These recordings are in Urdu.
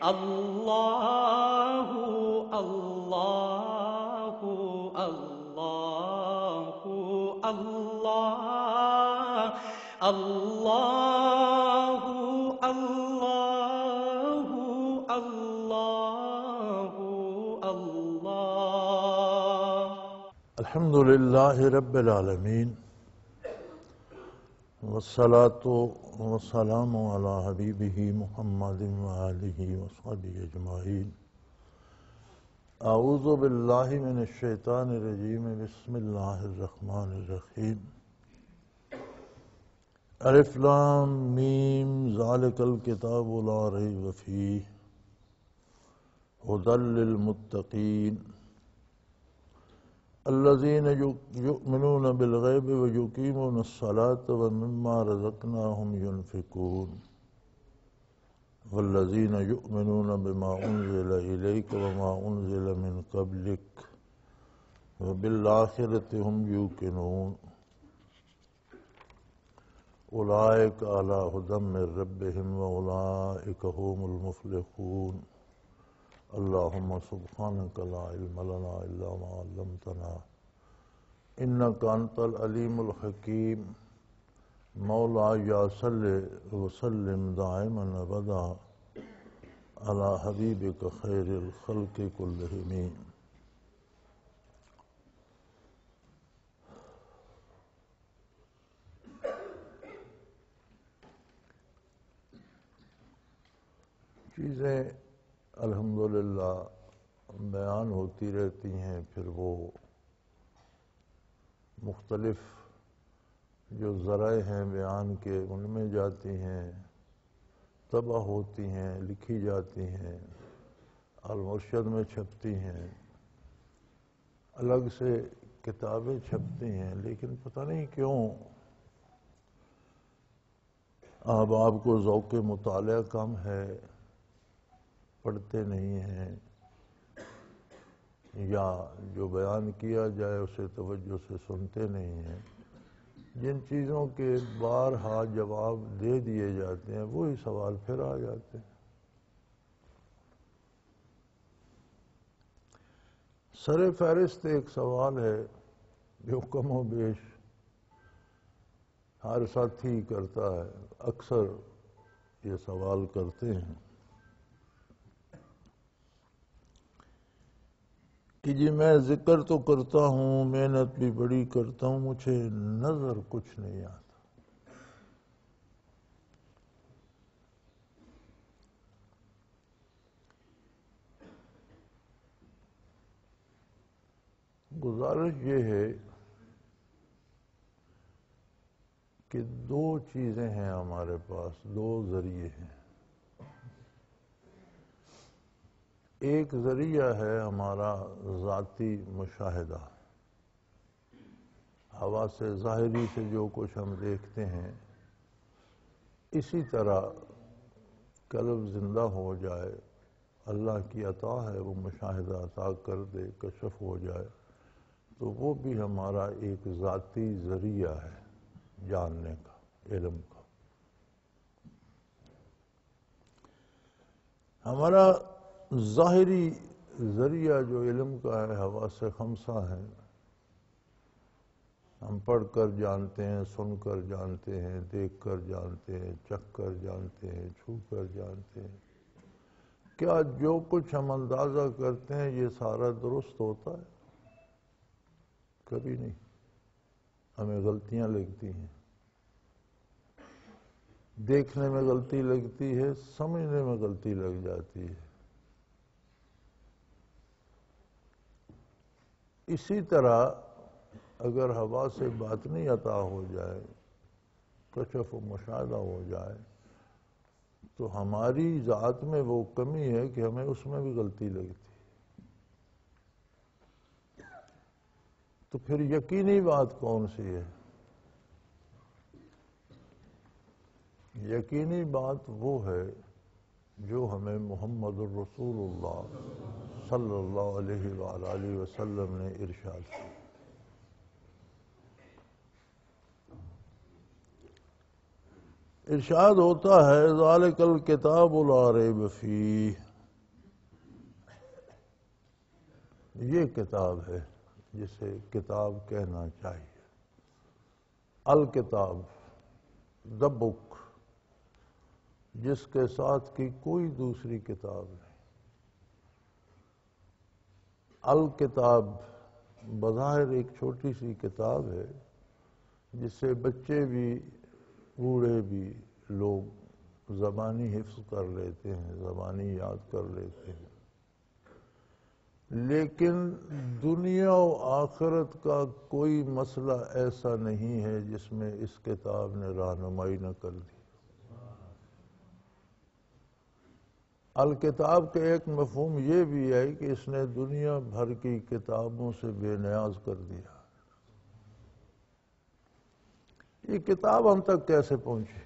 اللہ اللہ اللہ اللہ اللہ اللہ اللہ اللہ الحمد للہ رب العالمین والصلاة والسلام علی حبیبہ محمد وآلہ وصحبہ اجمعین۔ اعوذ باللہ من الشیطان الرجیم، بسم اللہ الرحمن الرحیم۔ الف لام میم ذالک الکتاب لا ریب فیہ ھدی للمتقین الذین یؤمنون بالغیب ویقیمون الصلاة ومما رزقناہم ینفقون والذین یؤمنون بما انزل الیک وما انزل من قبلک وبالآخرۃ ھم یوقنون اولئک علی ھدی من ربہم واولئک ھم المفلحون۔ اللہم سبحانک لا علم لنا الا ما علمتنا انک انت العلیم الحکیم۔ مولایا صلی وسلم دائما ابدا علی حبیبک خیر الخلق کلہم۔ چیزیں الحمدللہ بیان ہوتی رہتی ہیں، پھر وہ مختلف جو ذرائع ہیں بیان کے ان میں جاتی ہیں، طبع ہوتی ہیں، لکھی جاتی ہیں، المرشد میں چھپتی ہیں، الگ سے کتابیں چھپتی ہیں، لیکن پتہ نہیں کیوں آپ کو ذوق مطالعہ کم ہے، پڑھتے نہیں ہیں، یا جو بیان کیا جائے اسے توجہ سے سنتے نہیں ہیں۔ جن چیزوں کے بارہا جواب دے دیے جاتے ہیں وہی سوال پھر آ جاتے ہیں۔ سر فہرست ایک سوال ہے جو کم و بیش ہر ساتھی کرتا ہے، اکثر یہ سوال کرتے ہیں کہ جی میں ذکر تو کرتا ہوں، محنت بھی بڑی کرتا ہوں، مجھے نظر کچھ نہیں آتا۔ گزارش یہ ہے کہ دو چیزیں ہیں ہمارے پاس، دو ذریعے ہیں۔ ایک ذریعہ ہے ہمارا ذاتی مشاہدہ، حواس ظاہری سے جو کچھ ہم دیکھتے ہیں، اسی طرح قلب زندہ ہو جائے، اللہ کی عطا ہے وہ مشاہدہ عطا کر دے، کشف ہو جائے، تو وہ بھی ہمارا ایک ذاتی ذریعہ ہے جاننے کا، علم کا۔ ہمارا ظاہری ذریعہ جو علم کا ہے حواس خمسہ ہیں، ہم پڑھ کر جانتے ہیں، سن کر جانتے ہیں، دیکھ کر جانتے ہیں، چکھ کر جانتے ہیں، چھو کر جانتے ہیں۔ کیا جو کچھ ہم اندازہ کرتے ہیں یہ سارا درست ہوتا ہے؟ کبھی نہیں، ہمیں غلطیاں لگتی ہیں، دیکھنے میں غلطی لگتی ہے، سمجھنے میں غلطی لگ جاتی ہے۔ اسی طرح اگر حواس باطنی عطا ہو جائے، کشف و مشاہدہ ہو جائے، تو ہماری ذات میں وہ کمی ہے کہ ہمیں اس میں بھی غلطی لگتی۔ تو پھر یقینی بات کون سی ہے؟ یقینی بات وہ ہے جو ہمیں محمد الرسول اللہ صلی اللہ علیہ وآلہ وسلم نے ارشاد کیا۔ ارشاد ہوتا ہے ذالک الکتاب لا ریب فیہ، یہ کتاب ہے جسے کتاب کہنا چاہیے۔ الکتاب، دا بک، جس کے ساتھ کی کوئی دوسری کتاب نہیں۔ الکتاب بظاہر ایک چھوٹی سی کتاب ہے جس سے بچے بھی بوڑھے بھی لوگ زبانی حفظ کر لیتے ہیں، زبانی یاد کر لیتے ہیں، لیکن دنیا و آخرت کا کوئی مسئلہ ایسا نہیں ہے جس میں اس کتاب نے رہنمائی نہ کر دی۔ الکتاب کے ایک مفہوم یہ بھی ہے کہ اس نے دنیا بھر کی کتابوں سے بے نیاز کر دیا۔ یہ کتاب ہم تک کیسے پہنچی؟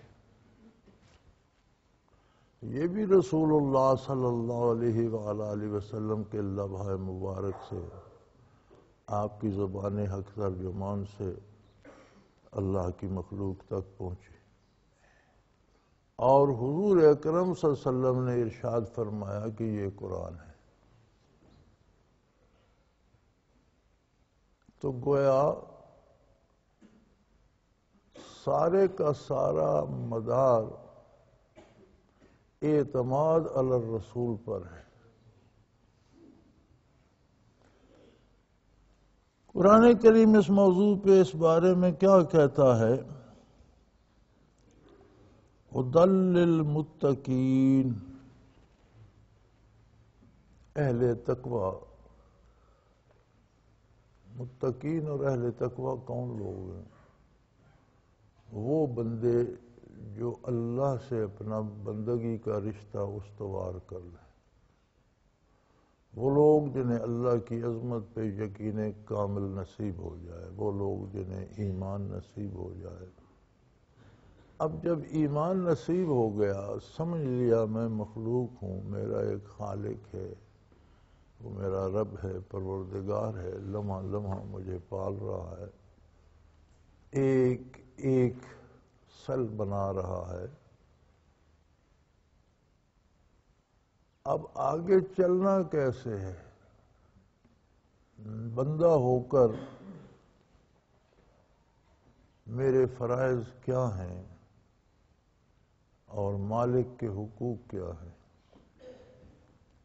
یہ بھی رسول اللہ صلی اللہ علیہ وآلہ وسلم کے لمحہ مبارک سے، آپ کی زبان حق ترجمان سے اللہ کی مخلوق تک پہنچی، اور حضور اکرم صلی اللہ علیہ وسلم نے ارشاد فرمایا کہ یہ قرآن ہے۔ تو گویا سارے کا سارا مدار اعتماد علی الرسول پر ہے۔ قرآن کریم اس موضوع پہ اس بارے میں کیا کہتا ہے؟ ہدی للمتقین، اہل تقوی۔ متقین اور اہل تقوی کون لوگ ہیں؟ وہ بندے جو اللہ سے اپنا بندگی کا رشتہ استوار کر لیں، وہ لوگ جنہیں اللہ کی عظمت پہ یقین کامل نصیب ہو جائے، وہ لوگ جنہیں ایمان نصیب ہو جائے۔ اب جب ایمان نصیب ہو گیا، سمجھ لیا میں مخلوق ہوں، میرا ایک خالق ہے، وہ میرا رب ہے، پروردگار ہے، لمحہ لمحہ مجھے پال رہا ہے، ایک ایک سیل بنا رہا ہے۔ اب آگے چلنا کیسے ہے؟ بندہ ہو کر میرے فرائض کیا ہیں اور مالک کے حقوق کیا ہیں؟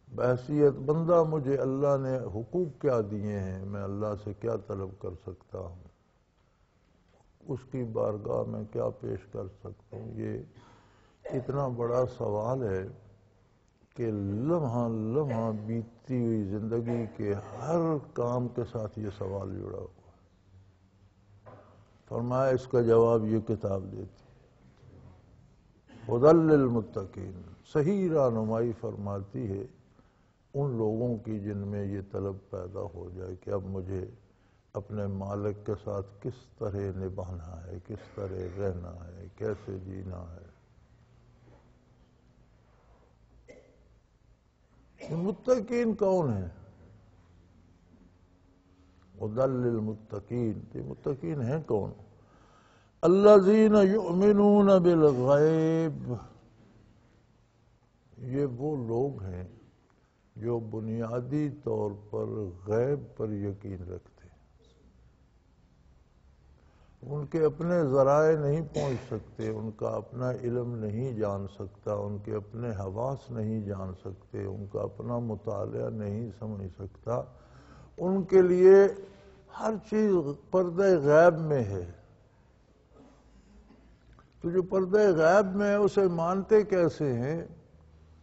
بحیثیت بندہ مجھے اللہ نے حقوق کیا دیے ہیں، میں اللہ سے کیا طلب کر سکتا ہوں، اس کی بارگاہ میں کیا پیش کر سکتا ہوں؟ یہ اتنا بڑا سوال ہے کہ لمحہ لمحہ بیتتی ہوئی زندگی کے ہر کام کے ساتھ یہ سوال جڑا ہوا۔ فرمایا اس کا جواب یہ کتاب دیتی ہے، ہدی للمتقین، صحیح رہنمائی فرماتی ہے ان لوگوں کی جن میں یہ طلب پیدا ہو جائے کہ اب مجھے اپنے مالک کے ساتھ کس طرح نبھانا ہے، کس طرح رہنا ہے، کیسے جینا ہے۔ متقین کون ہیں؟ ہدی للمتقین، یہ متقین ہیں کون؟ الذین یؤمنون بالغیب، یہ وہ لوگ ہیں جو بنیادی طور پر غیب پر یقین رکھتے ہیں۔ ان کے اپنے ذرائع نہیں پہنچ سکتے، ان کا اپنا علم نہیں جان سکتا، ان کے اپنے حواس نہیں جان سکتے، ان کا اپنا مطالعہ نہیں سمجھ سکتا، ان کے لیے ہر چیز پردہ غیب میں ہے۔ تو جو پردہ غیب میں ہے اسے مانتے کیسے ہیں؟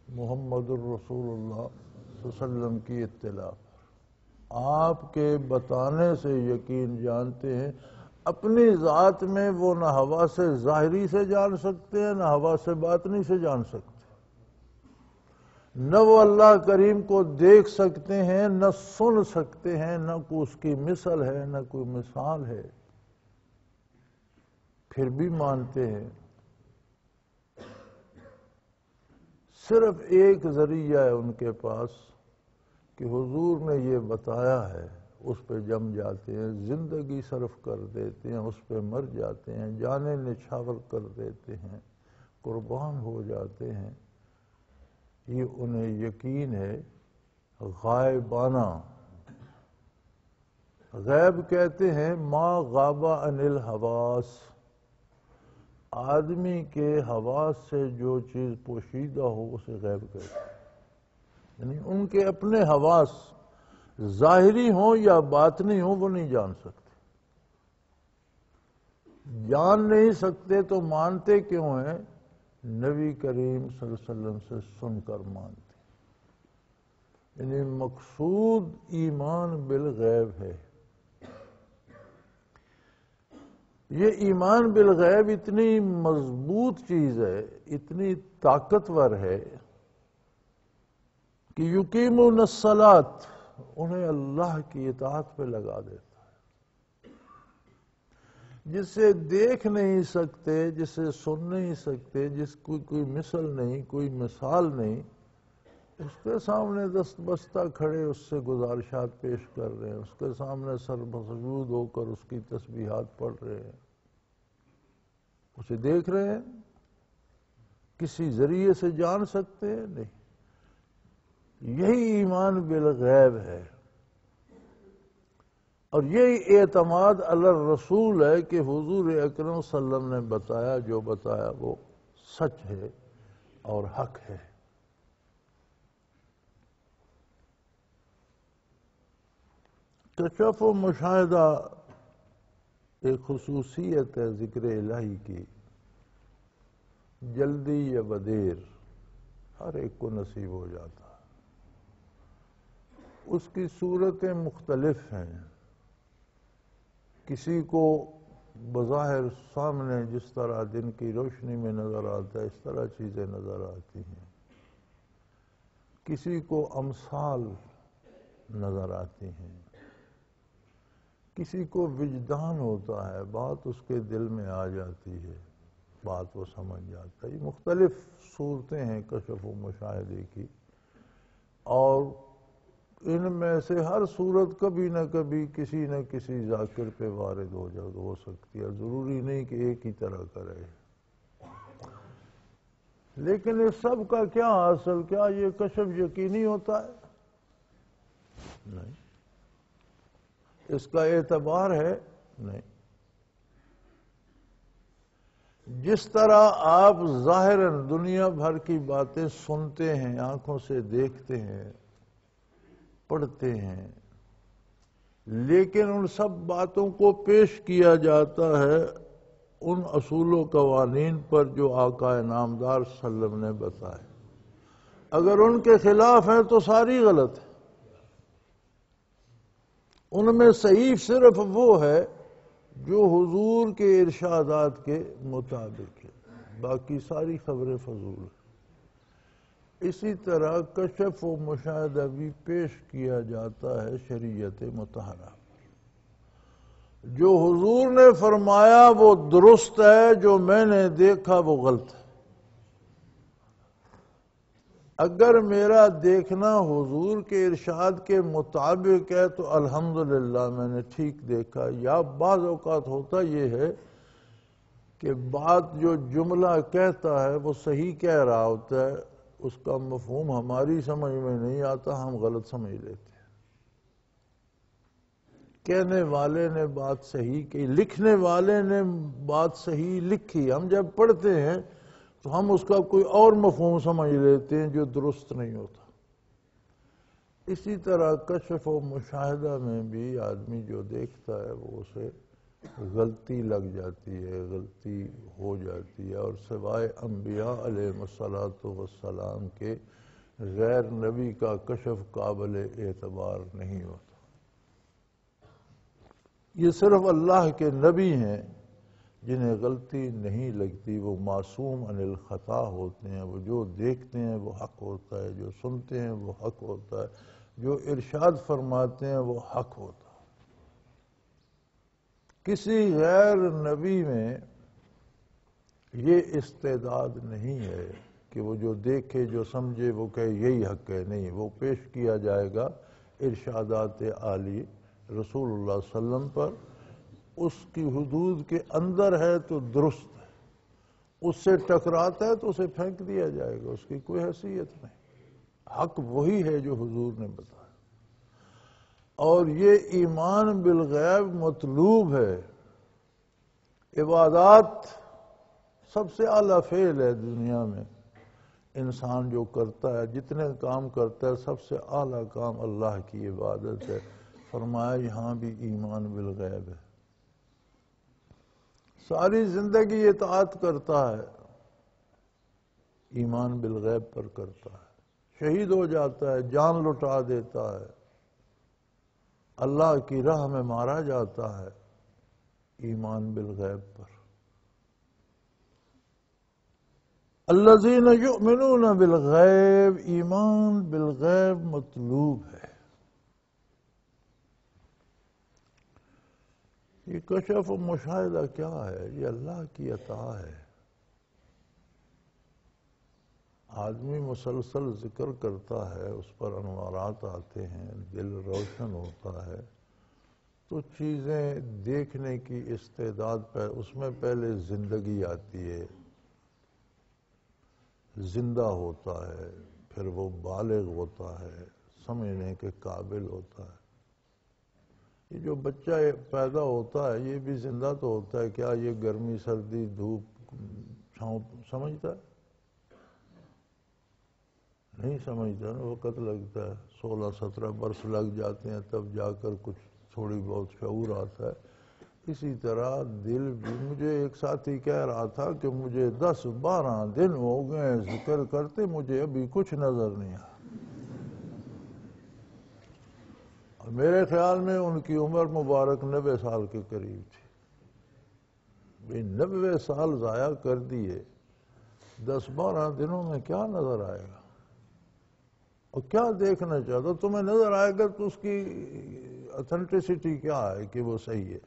محمد الرسول اللہ صلی اللہ علیہ وسلم کی اطلاع پر، آپ کے بتانے سے یقین جانتے ہیں۔ اپنی ذات میں وہ نہ ہوا سے ظاہری سے جان سکتے ہیں، نہ ہوا سے باطنی سے جان سکتے، نہ وہ اللہ کریم کو دیکھ سکتے ہیں، نہ سن سکتے ہیں، نہ کوئی اس کی مثل ہے، نہ کوئی مثال ہے، پھر بھی مانتے ہیں۔ صرف ایک ذریعہ ہے ان کے پاس کہ حضور نے یہ بتایا ہے، اس پہ جم جاتے ہیں، زندگی صرف کر دیتے ہیں، اس پہ مر جاتے ہیں، جانیں نچھاور کر دیتے ہیں، قربان ہو جاتے ہیں۔ یہ انہیں یقین ہے غائبانہ، غیب کہتے ہیں ما غاب عن الحواس، آدمی کے حواس سے جو چیز پوشیدہ ہو اسے غیب کہتے ہیں، یعنی ان کے اپنے حواس ظاہری ہوں یا باطنی ہوں وہ نہیں جان سکتے، جان نہیں سکتے تو مانتے کیوں ہیں؟ نبی کریم صلی اللہ علیہ وسلم سے سن کر مانتے، یعنی مقصود ایمان بالغیب ہے۔ یہ ایمان بالغیب اتنی مضبوط چیز ہے، اتنی طاقتور ہے کہ یقیمون الصلاۃ، انہیں اللہ کی اطاعت پہ لگا دیتا ہے، جسے دیکھ نہیں سکتے، جسے سن نہیں سکتے، جس کو کوئی مثل نہیں، کوئی مثال نہیں، اس کے سامنے دست بستہ کھڑے اس سے گزارشات پیش کر رہے ہیں، اس کے سامنے سر مسجود ہو کر اس کی تسبیحات پڑھ رہے ہیں، اسے دیکھ رہے ہیں، کسی ذریعے سے جان سکتے ہیں؟ نہیں۔ یہی ایمان بالغیب ہے، اور یہی اعتماد علی الرسول ہے کہ حضور اکرم صلی اللہ علیہ وسلم نے بتایا، جو بتایا وہ سچ ہے اور حق ہے۔ کشف و مشاہدہ ایک خصوصیت ہے ذکر الہی کی، جلدی یا بدیر ہر ایک کو نصیب ہو جاتا ہے، اس کی صورتیں مختلف ہیں، کسی کو بظاہر سامنے جس طرح دن کی روشنی میں نظر آتا ہے اس طرح چیزیں نظر آتی ہیں، کسی کو امثال نظر آتی ہیں، کسی کو وجدان ہوتا ہے، بات اس کے دل میں آ جاتی ہے، بات وہ سمجھ جاتا ہے۔ یہ مختلف صورتیں ہیں کشف و مشاہدے کی، اور ان میں سے ہر صورت کبھی نہ کبھی کسی نہ کسی ذاکر پہ وارد ہو سکتی ہے، ضروری نہیں کہ ایک ہی طرح کرے۔ لیکن اس سب کا کیا حاصل، کیا یہ کشف یقینی ہوتا ہے؟ نہیں۔ اس کا اعتبار ہے؟ نہیں۔ جس طرح آپ ظاہراً دنیا بھر کی باتیں سنتے ہیں، آنکھوں سے دیکھتے ہیں، پڑھتے ہیں، لیکن ان سب باتوں کو پیش کیا جاتا ہے ان اصول و قوانین پر جو آقا نامدار صلی اللہ علیہ وسلم نے بتائے، اگر ان کے خلاف ہیں تو ساری غلط ہے، ان میں صحیح صرف وہ ہے جو حضور کے ارشادات کے مطابق ہے، باقی ساری خبریں فضول ہیں۔ اسی طرح کشف و مشاہدہ بھی پیش کیا جاتا ہے شریعت مطہرہ، جو حضور نے فرمایا وہ درست ہے، جو میں نے دیکھا وہ غلط ہے۔ اگر میرا دیکھنا حضور کے ارشاد کے مطابق ہے تو الحمدللہ میں نے ٹھیک دیکھا، یا بعض اوقات ہوتا یہ ہے کہ بات جو جملہ کہتا ہے وہ صحیح کہہ رہا ہوتا ہے، اس کا مفہوم ہماری سمجھ میں نہیں آتا، ہم غلط سمجھ لیتے ہیں۔ کہنے والے نے بات صحیح کی، لکھنے والے نے بات صحیح لکھی، ہم جب پڑھتے ہیں تو ہم اس کا کوئی اور مفہوم سمجھ لیتے ہیں جو درست نہیں ہوتا۔ اسی طرح کشف و مشاہدہ میں بھی آدمی جو دیکھتا ہے وہ اسے غلطی لگ جاتی ہے، غلطی ہو جاتی ہے، اور سوائے انبیاء علیہ الصلاۃ والسلام کے غیر نبی کا کشف قابل اعتبار نہیں ہوتا۔ یہ صرف اللہ کے نبی ہیں جنہیں غلطی نہیں لگتی، وہ معصوم عن الخطا ہوتے ہیں، وہ جو دیکھتے ہیں وہ حق ہوتا ہے، جو سنتے ہیں وہ حق ہوتا ہے، جو ارشاد فرماتے ہیں وہ حق ہوتا ہے۔ کسی غیر نبی میں یہ استعداد نہیں ہے کہ وہ جو دیکھے جو سمجھے وہ کہے یہی حق ہے، نہیں، وہ پیش کیا جائے گا ارشادات عالی رسول اللہ صلی اللہ علیہ وسلم پر، اس کی حدود کے اندر ہے تو درست ہے، اس سے ٹکراتا ہے تو اسے پھینک دیا جائے گا، اس کی کوئی حیثیت نہیں، حق وہی ہے جو حضور نے بتایا۔ اور یہ ایمان بالغیب مطلوب ہے۔ عبادات سب سے اعلیٰ فعل ہے دنیا میں، انسان جو کرتا ہے، جتنے کام کرتا ہے، سب سے اعلیٰ کام اللہ کی عبادت ہے۔ فرمایا یہاں بھی ایمان بالغیب ہے، ساری زندگی اطاعت کرتا ہے، ایمان بالغیب پر کرتا ہے، شہید ہو جاتا ہے، جان لٹا دیتا ہے، اللہ کی راہ میں مارا جاتا ہے، ایمان بالغیب پر۔ الذین یؤمنون بالغیب، ایمان بالغیب مطلوب ہے۔ یہ کشف و مشاہدہ کیا ہے؟ یہ اللہ کی عطا ہے۔ آدمی مسلسل ذکر کرتا ہے، اس پر انوارات آتے ہیں، دل روشن ہوتا ہے، تو چیزیں دیکھنے کی استعداد اس میں پہلے زندگی آتی ہے، زندہ ہوتا ہے، پھر وہ بالغ ہوتا ہے، سمجھنے کے قابل ہوتا ہے۔ یہ جو بچہ پیدا ہوتا ہے یہ بھی زندہ تو ہوتا ہے، کیا یہ گرمی سردی دھوپ چھاؤں سمجھتا ہے؟ نہیں سمجھتا نا، وقت لگتا ہے، 16-17 برس لگ جاتے ہیں، تب جا کر کچھ تھوڑی بہت شعور آتا ہے۔ اسی طرح دل بھی، مجھے ایک ساتھی کہہ رہا تھا کہ مجھے 10-12 دن ہو گئے ذکر کرتے، مجھے ابھی کچھ نظر نہیں آیا۔ اور میرے خیال میں ان کی عمر مبارک 90 سال کے قریب تھی۔ بھئی 90 سال ضائع کر دیے، 10-12 دنوں میں کیا نظر آئے گا؟ اور کیا دیکھنا چاہتا؟ تمہیں نظر آئے گا تو اس کی اتھینٹسٹی کیا ہے کہ وہ صحیح ہے؟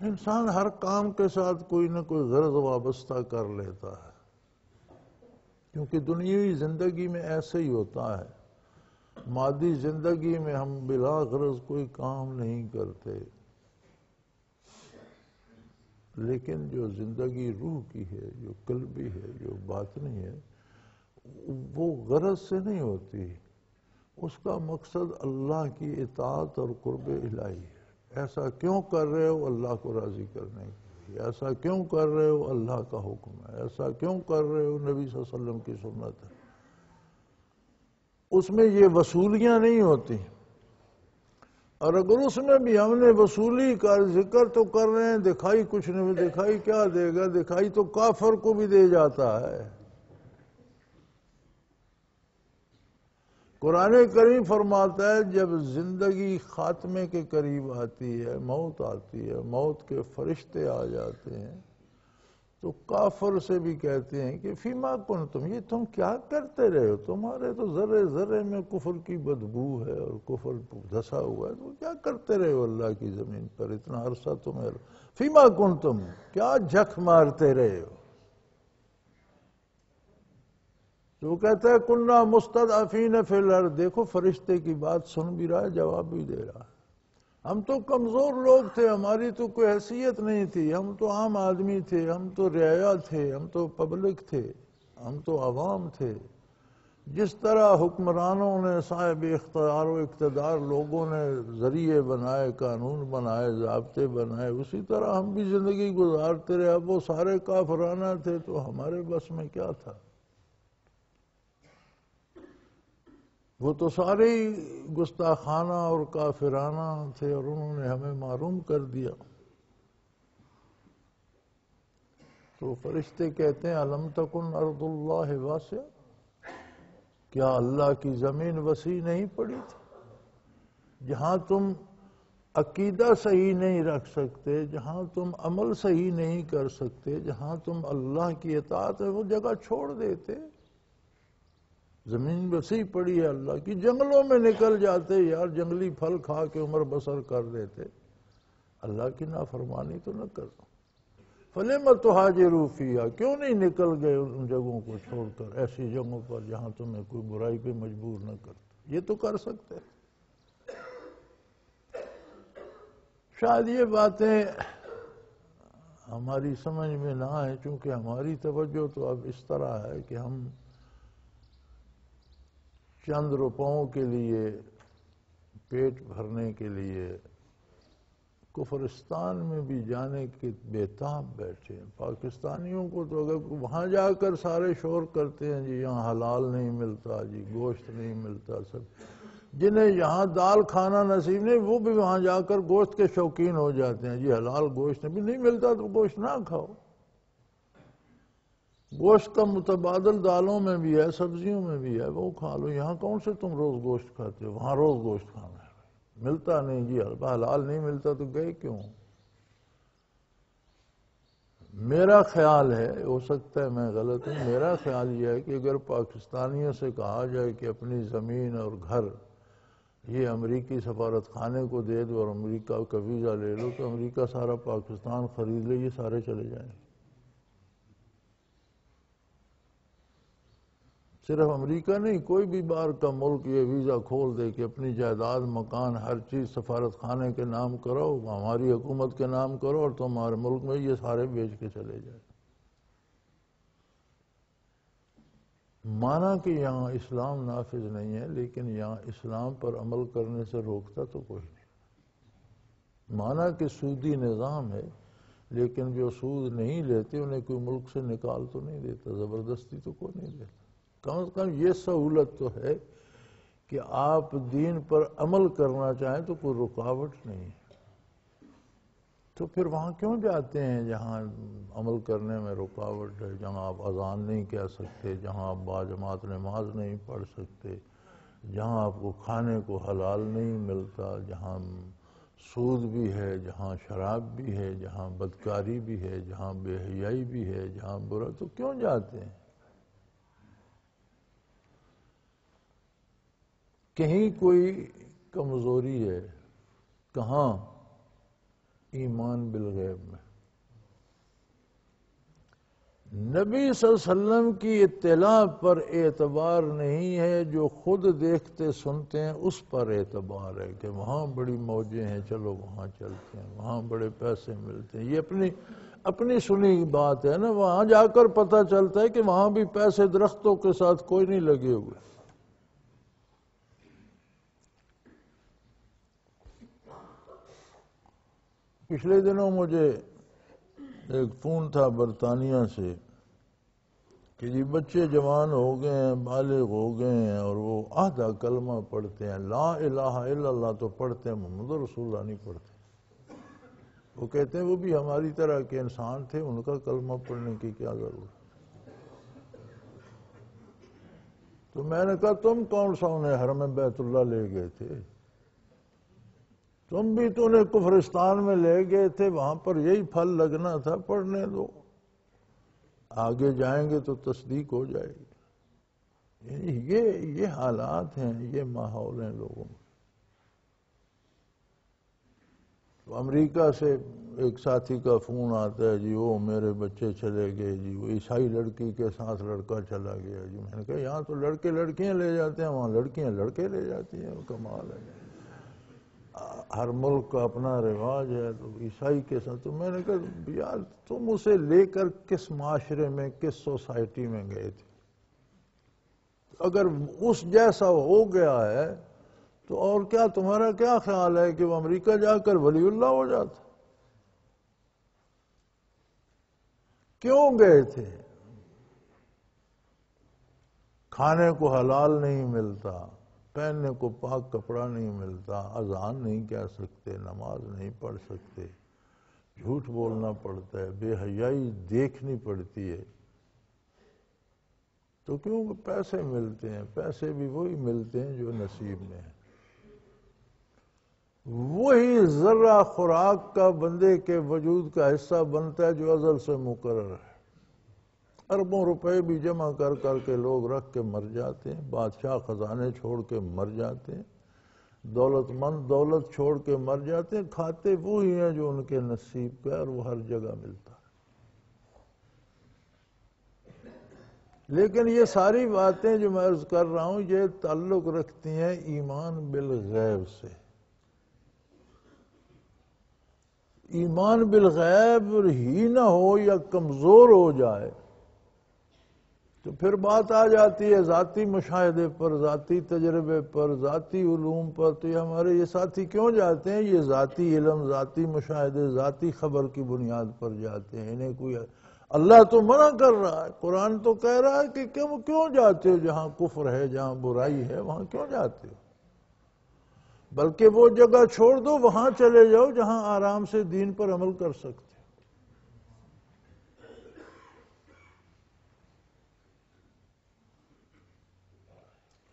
انسان ہر کام کے ساتھ کوئی نہ کوئی غرض وابستہ کر لیتا ہے، کیونکہ دنیاوی زندگی میں ایسے ہی ہوتا ہے۔ مادی زندگی میں ہم بلا غرض کوئی کام نہیں کرتے، لیکن جو زندگی روح کی ہے، جو قلبی ہے، جو باطنی ہے، وہ غرض سے نہیں ہوتی، اس کا مقصد اللہ کی اطاعت اور قرب الہی ہے۔ ایسا کیوں کر رہے ہو؟ اللہ کو راضی کرنے کے لیے۔ ایسا کیوں کر رہے ہو؟ اللہ کا حکم ہے۔ ایسا کیوں کر رہے ہو؟ نبی صلی اللہ علیہ وسلم کی سنت ہے۔ اس میں یہ وصولیاں نہیں ہوتی، اور اگر اس میں بھی ہم نے وصولی کا ذکر تو کر رہے ہیں، دکھائی کچھ نہیں، دکھائی کیا دے گا؟ دکھائی تو کافر کو بھی دے جاتا ہے۔ قرآن کریم فرماتا ہے جب زندگی خاتمے کے قریب آتی ہے، موت آتی ہے، موت کے فرشتے آ جاتے ہیں، تو کافر سے بھی کہتے ہیں کہ فیما کنتم، یہ تم کیا کرتے رہے ہو؟ تمہارے تو ذرے ذرے میں کفر کی بدبو ہے اور کفر دھسا ہوا ہے، تو کیا کرتے رہے ہو اللہ کی زمین پر اتنا عرصہ؟ تمہیں فیما کنتم، کیا جھک مارتے رہے ہو؟ تو وہ کہتا ہے کننا مستضعفین فی الارض۔ دیکھو فرشتے کی بات سن بھی رہا ہے، جواب بھی دے رہا ہے۔ ہم تو کمزور لوگ تھے، ہماری تو کوئی حیثیت نہیں تھی، ہم تو عام آدمی تھے، ہم تو رعایا تھے، ہم تو پبلک تھے، ہم تو عوام تھے۔ جس طرح حکمرانوں نے، صاحب اختیار و اقتدار لوگوں نے ذریعے بنائے، قانون بنائے، ضابطے بنائے، اسی طرح ہم بھی زندگی گزارتے رہے۔ اب وہ سارے کافرانہ تھے تو ہمارے بس میں کیا تھا؟ وہ تو سارے گستاخانہ اور کافرانہ تھے اور انہوں نے ہمیں معروم کر دیا۔ تو فرشتے کہتے ہیں الم تکن ارض اللہ واسعہ، کیا اللہ کی زمین وسیع نہیں پڑی تھی؟ جہاں تم عقیدہ صحیح نہیں رکھ سکتے، جہاں تم عمل صحیح نہیں کر سکتے، جہاں تم اللہ کی اطاعت ہے وہ جگہ چھوڑ دیتے۔ زمین وسیع پڑی ہے اللہ کی، جنگلوں میں نکل جاتے یار، جنگلی پھل کھا کے عمر بسر کر دیتے، اللہ کی نافرمانی تو نہ کرو۔ فَلِمَ تُهَاجِرُوا فِيهَا، کیوں نہیں نکل گئے ان جگہوں کو چھوڑ کر، ایسی جگہوں پر جہاں تمہیں کوئی برائی پہ مجبور نہ کرتا؟ یہ تو کر سکتے۔ شاید یہ باتیں ہماری سمجھ میں نہ آئے، چونکہ ہماری توجہ تو اب اس طرح ہے کہ ہم چند روپوں کے لیے، پیٹ بھرنے کے لیے کفرستان میں بھی جانے کے بےتاب بیٹھے ہیں۔ پاکستانیوں کو تو اگر وہاں جا کر سارے شور کرتے ہیں جی یہاں حلال نہیں ملتا، جی گوشت نہیں ملتا، سب جنہیں یہاں دال کھانا نصیب نہیں وہ بھی وہاں جا کر گوشت کے شوقین ہو جاتے ہیں، جی حلال گوشت بھی نہیں ملتا تو گوشت نہ کھاؤ۔ گوشت کا متبادل دالوں میں بھی ہے، سبزیوں میں بھی ہے، وہ کھا لو۔ یہاں کون سے تم روز گوشت کھاتے ہو؟ وہاں روز گوشت کھانا ہے، ملتا نہیں جی حلال نہیں ملتا تو گئے کیوں؟ میرا خیال ہے، ہو سکتا ہے میں غلط ہوں، میرا خیال یہ ہے کہ اگر پاکستانیوں سے کہا جائے کہ اپنی زمین اور گھر یہ امریکی سفارت خانے کو دے دو اور امریکہ کا ویزا لے لو تو امریکہ سارا پاکستان خرید لے، یہ سارے چلے جائیں۔ صرف امریکہ نہیں، کوئی بھی باہر کا ملک یہ ویزا کھول دے کہ اپنی جائیداد، مکان، ہر چیز سفارت خانے کے نام کرو، ہماری حکومت کے نام کرو اور تمہارے ملک میں یہ سارے بیچ کے چلے جائیں۔ مانا کہ یہاں اسلام نافذ نہیں ہے لیکن یہاں اسلام پر عمل کرنے سے روکتا تو کوئی نہیں۔ مانا کہ سودی نظام ہے لیکن جو سود نہیں لیتے انہیں کوئی ملک سے نکال تو نہیں دیتا، زبردستی تو کوئی نہیں دیتا۔ کم از کم یہ سہولت تو ہے کہ آپ دین پر عمل کرنا چاہیں تو کوئی رکاوٹ نہیں ہے۔ تو پھر وہاں کیوں جاتے ہیں جہاں عمل کرنے میں رکاوٹ ہے، جہاں آپ اذان نہیں کہہ سکتے، جہاں آپ باجماعت نماز نہیں پڑھ سکتے، جہاں آپ کو کھانے کو حلال نہیں ملتا، جہاں سود بھی ہے، جہاں شراب بھی ہے، جہاں بدکاری بھی ہے، جہاں بے حیائی بھی ہے، جہاں برا، تو کیوں جاتے ہیں؟ کہیں کوئی کمزوری ہے، کہاں؟ ایمان بالغیب میں۔ نبی صلی اللہ علیہ وسلم کی اطلاع پر اعتبار نہیں ہے، جو خود دیکھتے سنتے ہیں اس پر اعتبار ہے کہ وہاں بڑی موجیں ہیں، چلو وہاں چلتے ہیں، وہاں بڑے پیسے ملتے ہیں۔ یہ اپنی سنی بات ہے نا، وہاں جا کر پتہ چلتا ہے کہ وہاں بھی پیسے درختوں کے ساتھ کوئی نہیں لگے ہوئے۔ پچھلے دنوں مجھے ایک فون تھا برطانیہ سے کہ جی بچے جوان ہو گئے ہیں، بالغ ہو گئے ہیں اور وہ آدھا کلمہ پڑھتے ہیں، لا الہ الا اللہ تو پڑھتے ہیں، محمد رسول اللہ نہیں پڑھتے۔ وہ کہتے ہیں وہ بھی ہماری طرح کے انسان تھے، ان کا کلمہ پڑھنے کی کیا ضرورت؟ تو میں نے کہا تم کون سا انہیں حرم بیت اللہ لے گئے تھے؟ تم بھی تو انہیں کفرستان میں لے گئے تھے، وہاں پر یہی پھل لگنا تھا، پڑھنے دو، آگے جائیں گے تو تصدیق ہو جائے گی۔ یعنی یہ حالات ہیں، یہ ماحول ہیں لوگوں میں۔ امریکہ سے ایک ساتھی کا فون آتا ہے، جی وہ میرے بچے چلے گئے، جی وہ عیسائی لڑکی کے ساتھ لڑکا چلا گیا۔ جی میں نے کہا یہاں تو لڑکے لڑکیاں لے جاتے ہیں، وہاں لڑکیاں لڑکے لے جاتی ہیں، کمال ہے۔ ہر ملک کا اپنا رواج ہے، تو عیسائی کے ساتھ تو میں نے کہا یار تم اسے لے کر کس معاشرے میں، کس سوسائٹی میں گئے تھے؟ اگر اس جیسا ہو گیا ہے تو اور کیا تمہارا کیا خیال ہے کہ وہ امریکہ جا کر ولی اللہ ہو جاتا؟ کیوں گئے تھے؟ کھانے کو حلال نہیں ملتا، پہننے کو پاک کپڑا نہیں ملتا، اذان نہیں کہہ سکتے، نماز نہیں پڑھ سکتے، جھوٹ بولنا پڑتا ہے، بے حیائی دیکھنی پڑتی ہے۔ تو کیوں پیسے ملتے ہیں؟ پیسے بھی وہی ملتے ہیں جو نصیب میں ہیں۔ وہی ذرہ خوراک کا بندے کے وجود کا حصہ بنتا ہے جو ازل سے مقرر ہے۔ اربوں روپے بھی جمع کر کر کے لوگ رکھ کے مر جاتے ہیں، بادشاہ خزانے چھوڑ کے مر جاتے ہیں، دولت مند دولت چھوڑ کے مر جاتے ہیں، کھاتے وہی ہیں جو ان کے نصیب کا، اور وہ ہر جگہ ملتا ہے۔ لیکن یہ ساری باتیں جو میں عرض کر رہا ہوں یہ تعلق رکھتی ہیں ایمان بالغیب سے۔ ایمان بالغیب ہی نہ ہو یا کمزور ہو جائے تو پھر بات آ جاتی ہے ذاتی مشاہدے پر، ذاتی تجربے پر، ذاتی علوم پر. تو یہ ساتھی کیوں جاتے ہیں؟ یہ ذاتی علم، ذاتی مشاہدے، ذاتی خبر کی بنیاد پر جاتے ہیں. انہیں کوئی اللہ تو منع کر رہا ہے، قرآن تو کہہ رہا ہے کہ کیوں جاتے ہو جہاں کفر ہے، جہاں برائی ہے، وہاں کیوں جاتے ہو؟ بلکہ وہ جگہ چھوڑ دو، وہاں چلے جاؤ جہاں آرام سے دین پر عمل کر سکتے.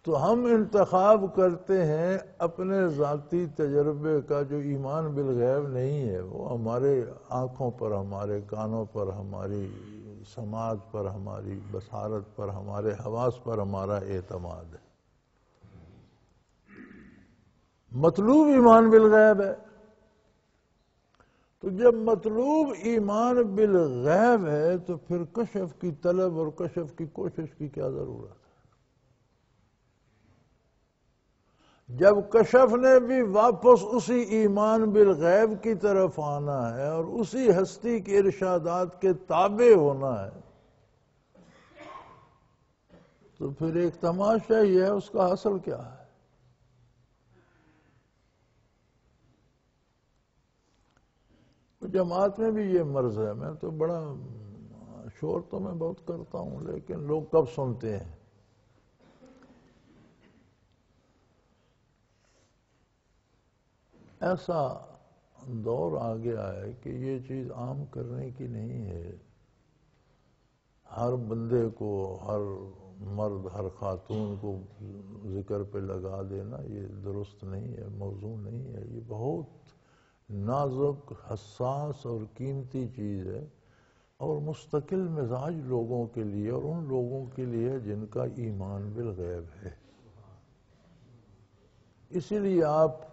تو ہم انتخاب کرتے ہیں اپنے ذاتی تجربے کا جو ایمان بالغیب نہیں ہے. وہ ہمارے آنکھوں پر، ہمارے کانوں پر، ہماری سماعت پر، ہماری بصارت پر، ہمارے حواس پر ہمارا اعتماد ہے. مطلوب ایمان بالغیب ہے. تو جب مطلوب ایمان بالغیب ہے تو پھر کشف کی طلب اور کشف کی کوشش کی کیا ضرورت ہے؟ جب کشف نے بھی واپس اسی ایمان بالغیب کی طرف آنا ہے اور اسی ہستی کے ارشادات کے تابع ہونا ہے، تو پھر ایک تماشا ہی ہے، اس کا حاصل کیا ہے؟ جماعت میں بھی یہ مرض ہے. میں تو بڑا شور تو میں بہت کرتا ہوں، لیکن لوگ کب سنتے ہیں؟ ایسا دور آ گیا ہے کہ یہ چیز عام کرنے کی نہیں ہے. ہر بندے کو، ہر مرد، ہر خاتون کو ذکر پہ لگا دینا یہ درست نہیں ہے، موضوع نہیں ہے. یہ بہت نازک، حساس اور قیمتی چیز ہے، اور مستقل مزاج لوگوں کے لیے، اور ان لوگوں کے لیے جن کا ایمان بالغیب ہے. اسی لیے آپ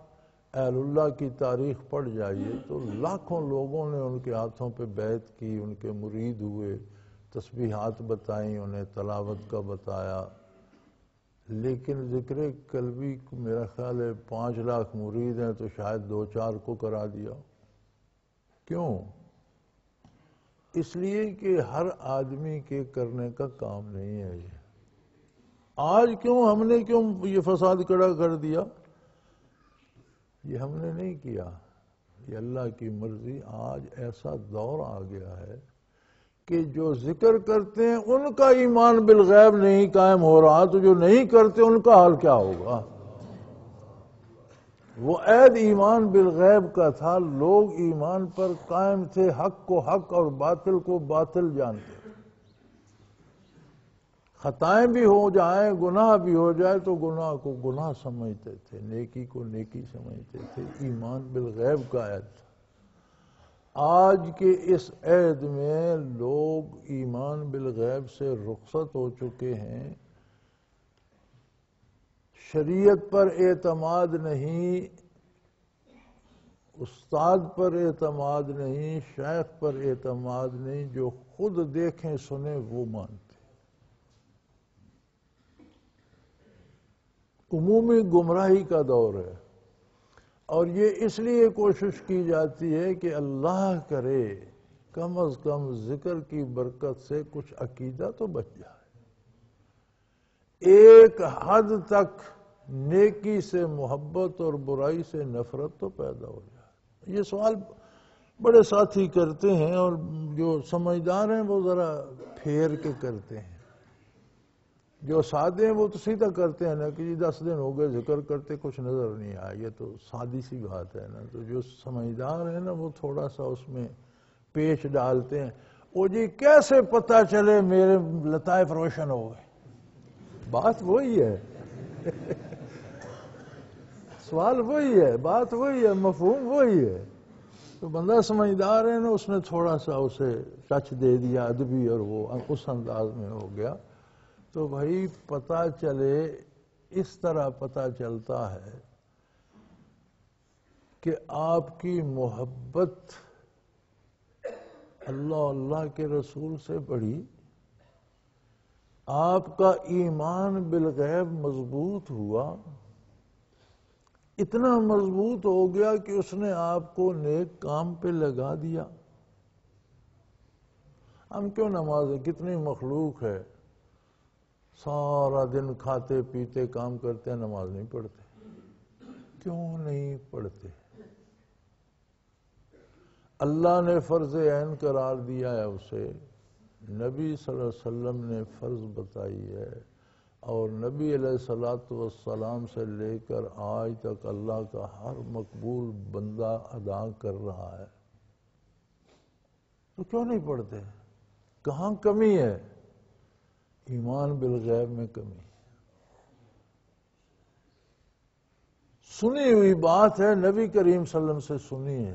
اہل اللہ کی تاریخ پڑھ جائیے تو لاکھوں لوگوں نے ان کے ہاتھوں پہ بیعت کی، ان کے مرید ہوئے، تسبیحات بتائیں، انہیں تلاوت کا بتایا. لیکن ذکر قلبی میرا خیال ہے 5 لاکھ مرید ہیں تو شاید 2-4 کو کرا دیا. کیوں؟ اس لیے کہ ہر آدمی کے کرنے کا کام نہیں ہے یہ. آج ہم نے کیوں یہ فساد کھڑا کر دیا؟ یہ ہم نے نہیں کیا، یہ اللہ کی مرضی. آج ایسا دور آ گیا ہے کہ جو ذکر کرتے ہیں ان کا ایمان بالغیب نہیں قائم ہو رہا، تو جو نہیں کرتے ان کا حال کیا ہوگا؟ وہ عید ایمان بالغیب کا تھا. لوگ ایمان پر قائم تھے، حق کو حق اور باطل کو باطل جانتے. خطائیں بھی ہو جائیں، گناہ بھی ہو جائے تو گناہ کو گناہ سمجھتے تھے، نیکی کو نیکی سمجھتے تھے. ایمان بالغیب کا عید تھا. آج کے اس عید میں لوگ ایمان بالغیب سے رخصت ہو چکے ہیں. شریعت پر اعتماد نہیں، استاد پر اعتماد نہیں، شیخ پر اعتماد نہیں، جو خود دیکھیں سنیں وہ مانتے. عمومی گمراہی کا دور ہے، اور یہ اس لیے کوشش کی جاتی ہے کہ اللہ کرے کم از کم ذکر کی برکت سے کچھ عقیدہ تو بچ جائے، ایک حد تک نیکی سے محبت اور برائی سے نفرت تو پیدا ہو جائے. یہ سوال بڑے ساتھی کرتے ہیں، اور جو سمجھدار ہیں وہ ذرا پھیر کے کرتے ہیں. جو سادے ہیں وہ تو سیدھا کرتے ہیں نا کہ جی 10 دن ہو گئے ذکر کرتے کچھ نظر نہیں آیا. یہ تو سادی سی بات ہے نا. تو جو سمجھدار ہیں نا وہ تھوڑا سا اس میں پیش ڈالتے ہیں. وہ جی کیسے پتہ چلے میرے لطائف روشن ہو گئے؟ بات وہی ہے. سوال وہی ہے، بات وہی ہے، مفہوم وہی ہے. تو بندہ سمجھدار ہے نا، اس نے تھوڑا سا اسے ٹچ دے دیا ادبی، اور وہ اس انداز میں ہو گیا. تو بھائی پتہ چلے، اس طرح پتہ چلتا ہے کہ آپ کی محبت اللہ اللہ کے رسول سے بڑھی، آپ کا ایمان بالغیب مضبوط ہوا، اتنا مضبوط ہو گیا کہ اس نے آپ کو نیک کام پہ لگا دیا. ہم کیوں نمازیں، کتنی مخلوق ہے سارا دن کھاتے پیتے کام کرتے ہیں، نماز نہیں پڑھتے. کیوں نہیں پڑھتے؟ اللہ نے فرض عین قرار دیا ہے اسے، نبی صلی اللہ علیہ وسلم نے فرض بتائی ہے، اور نبی علیہ الصلوۃ والسلام سے لے کر آج تک اللہ کا ہر مقبول بندہ ادا کر رہا ہے. تو کیوں نہیں پڑھتے؟ کہاں کمی ہے؟ ایمان بالغیب میں کمی ہے. سنی ہوئی بات ہے، نبی کریم صلی اللہ علیہ وسلم سے سنی ہے.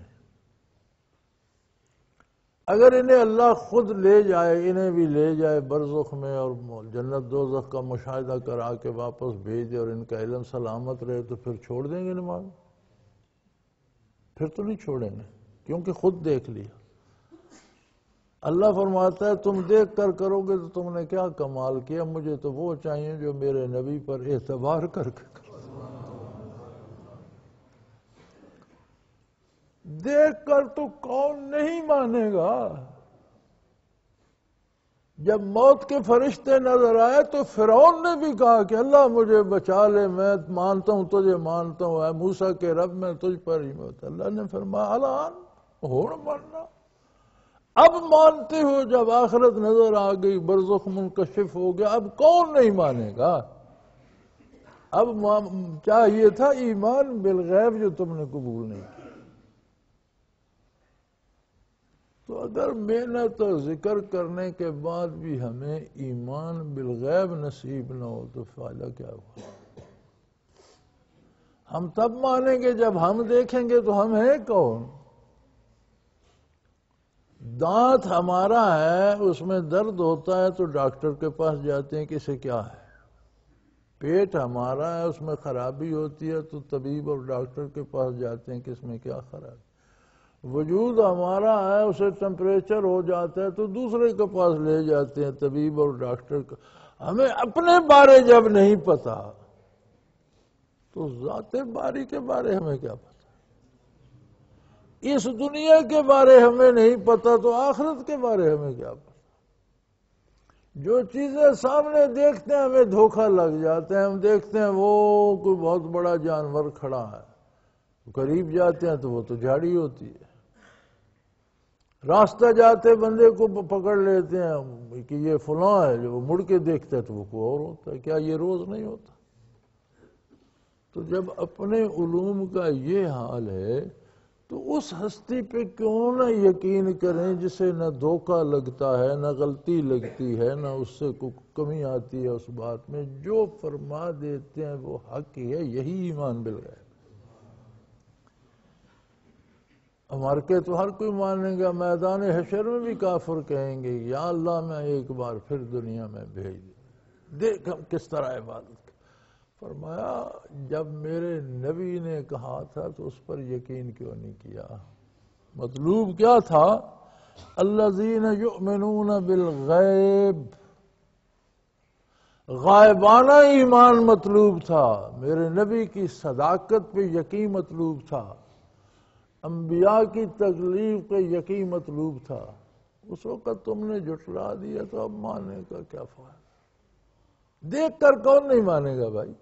اگر انہیں اللہ خود لے جائے، انہیں بھی لے جائے برزخ میں اور جنت دوزخ کا مشاہدہ کرا کے واپس بھیج دے اور ان کا علم سلامت رہے، تو پھر چھوڑ دیں گے نماز؟ پھر تو نہیں چھوڑیں گے، کیونکہ خود دیکھ لیا. اللہ فرماتا ہے تم دیکھ کر کرو گے تو تم نے کیا کمال کیا، مجھے تو وہ چاہیے جو میرے نبی پر اعتبار کر کے کرو. دیکھ کر تو کون نہیں مانے گا؟ جب موت کے فرشتے نظر آئے تو فرعون نے بھی کہا کہ اللہ مجھے بچا لے، میں مانتا ہوں تجھے مانتا ہوں، اے موسیٰ کے رب میں تجھ پر ہی موت. اللہ نے فرمایا الان ہوڑ ماننا، اب مانتے ہو. جب آخرت نظر آ گئی، برزخ منکشف ہو گیا، اب کون نہیں مانے گا؟ اب چاہیے تھا ایمان بالغیب جو تم نے قبول نہیں کیا. تو اگر محنت اور ذکر کرنے کے بعد بھی ہمیں ایمان بالغیب نصیب نہ ہو تو فائدہ کیا ہوا؟ ہم تب مانیں گے جب ہم دیکھیں گے تو ہم ہیں کون؟ دانت ہمارا ہے، اس میں درد ہوتا ہے تو ڈاکٹر کے پاس جاتے ہیں کہ اسے کیا ہے. پیٹ ہمارا ہے، اس میں خرابی ہوتی ہے تو طبیب اور ڈاکٹر کے پاس جاتے ہیں کہ اس میں کیا خرابی. وجود ہمارا ہے، اسے ٹمپریچر ہو جاتا ہے تو دوسرے کے پاس لے جاتے ہیں طبیب اور ڈاکٹر کا. ہمیں اپنے بارے جب نہیں پتا تو ذات باری کے بارے ہمیں کیا پتا؟ اس دنیا کے بارے ہمیں نہیں پتا تو آخرت کے بارے ہمیں کیا پتا؟ جو چیزیں سامنے دیکھتے ہیں ہمیں دھوکہ لگ جاتا ہے. ہم دیکھتے ہیں وہ کوئی بہت بڑا جانور کھڑا ہے، قریب جاتے ہیں تو وہ تو جھاڑی ہوتی ہے. راستہ جاتے بندے کو پکڑ لیتے ہیں کہ یہ فلاں ہے، جو وہ مڑ کے دیکھتا ہے تو وہ کوئی اور ہوتا ہے. کیا یہ روز نہیں ہوتا؟ تو جب اپنے علوم کا یہ حال ہے تو اس ہستی پہ کیوں نہ یقین کریں جسے نہ دھوکہ لگتا ہے، نہ غلطی لگتی ہے، نہ اس سے کوئی کمی آتی ہے اس بات میں. جو فرما دیتے ہیں وہ حق ہی ہے. یہی ایمان بالغیب. ہمارے کے تو ہر کوئی مانیں گا، میدان حشر میں بھی کافر کہیں گے یا اللہ میں ایک بار پھر دنیا میں بھیج دے، دیکھ ہم کس طرح عبادت. فرمایا جب میرے نبی نے کہا تھا تو اس پر یقین کیوں نہیں کیا؟ مطلوب کیا تھا؟ الذین یؤمنون بالغیب، غائبانہ ایمان مطلوب تھا. میرے نبی کی صداقت پہ یقین مطلوب تھا، انبیاء کی تکلیف پہ یقین مطلوب تھا. اس وقت تم نے جھٹلا دیا تو اب ماننے کا کیا فائدہ؟ دیکھ کر کون نہیں مانے گا بھائی؟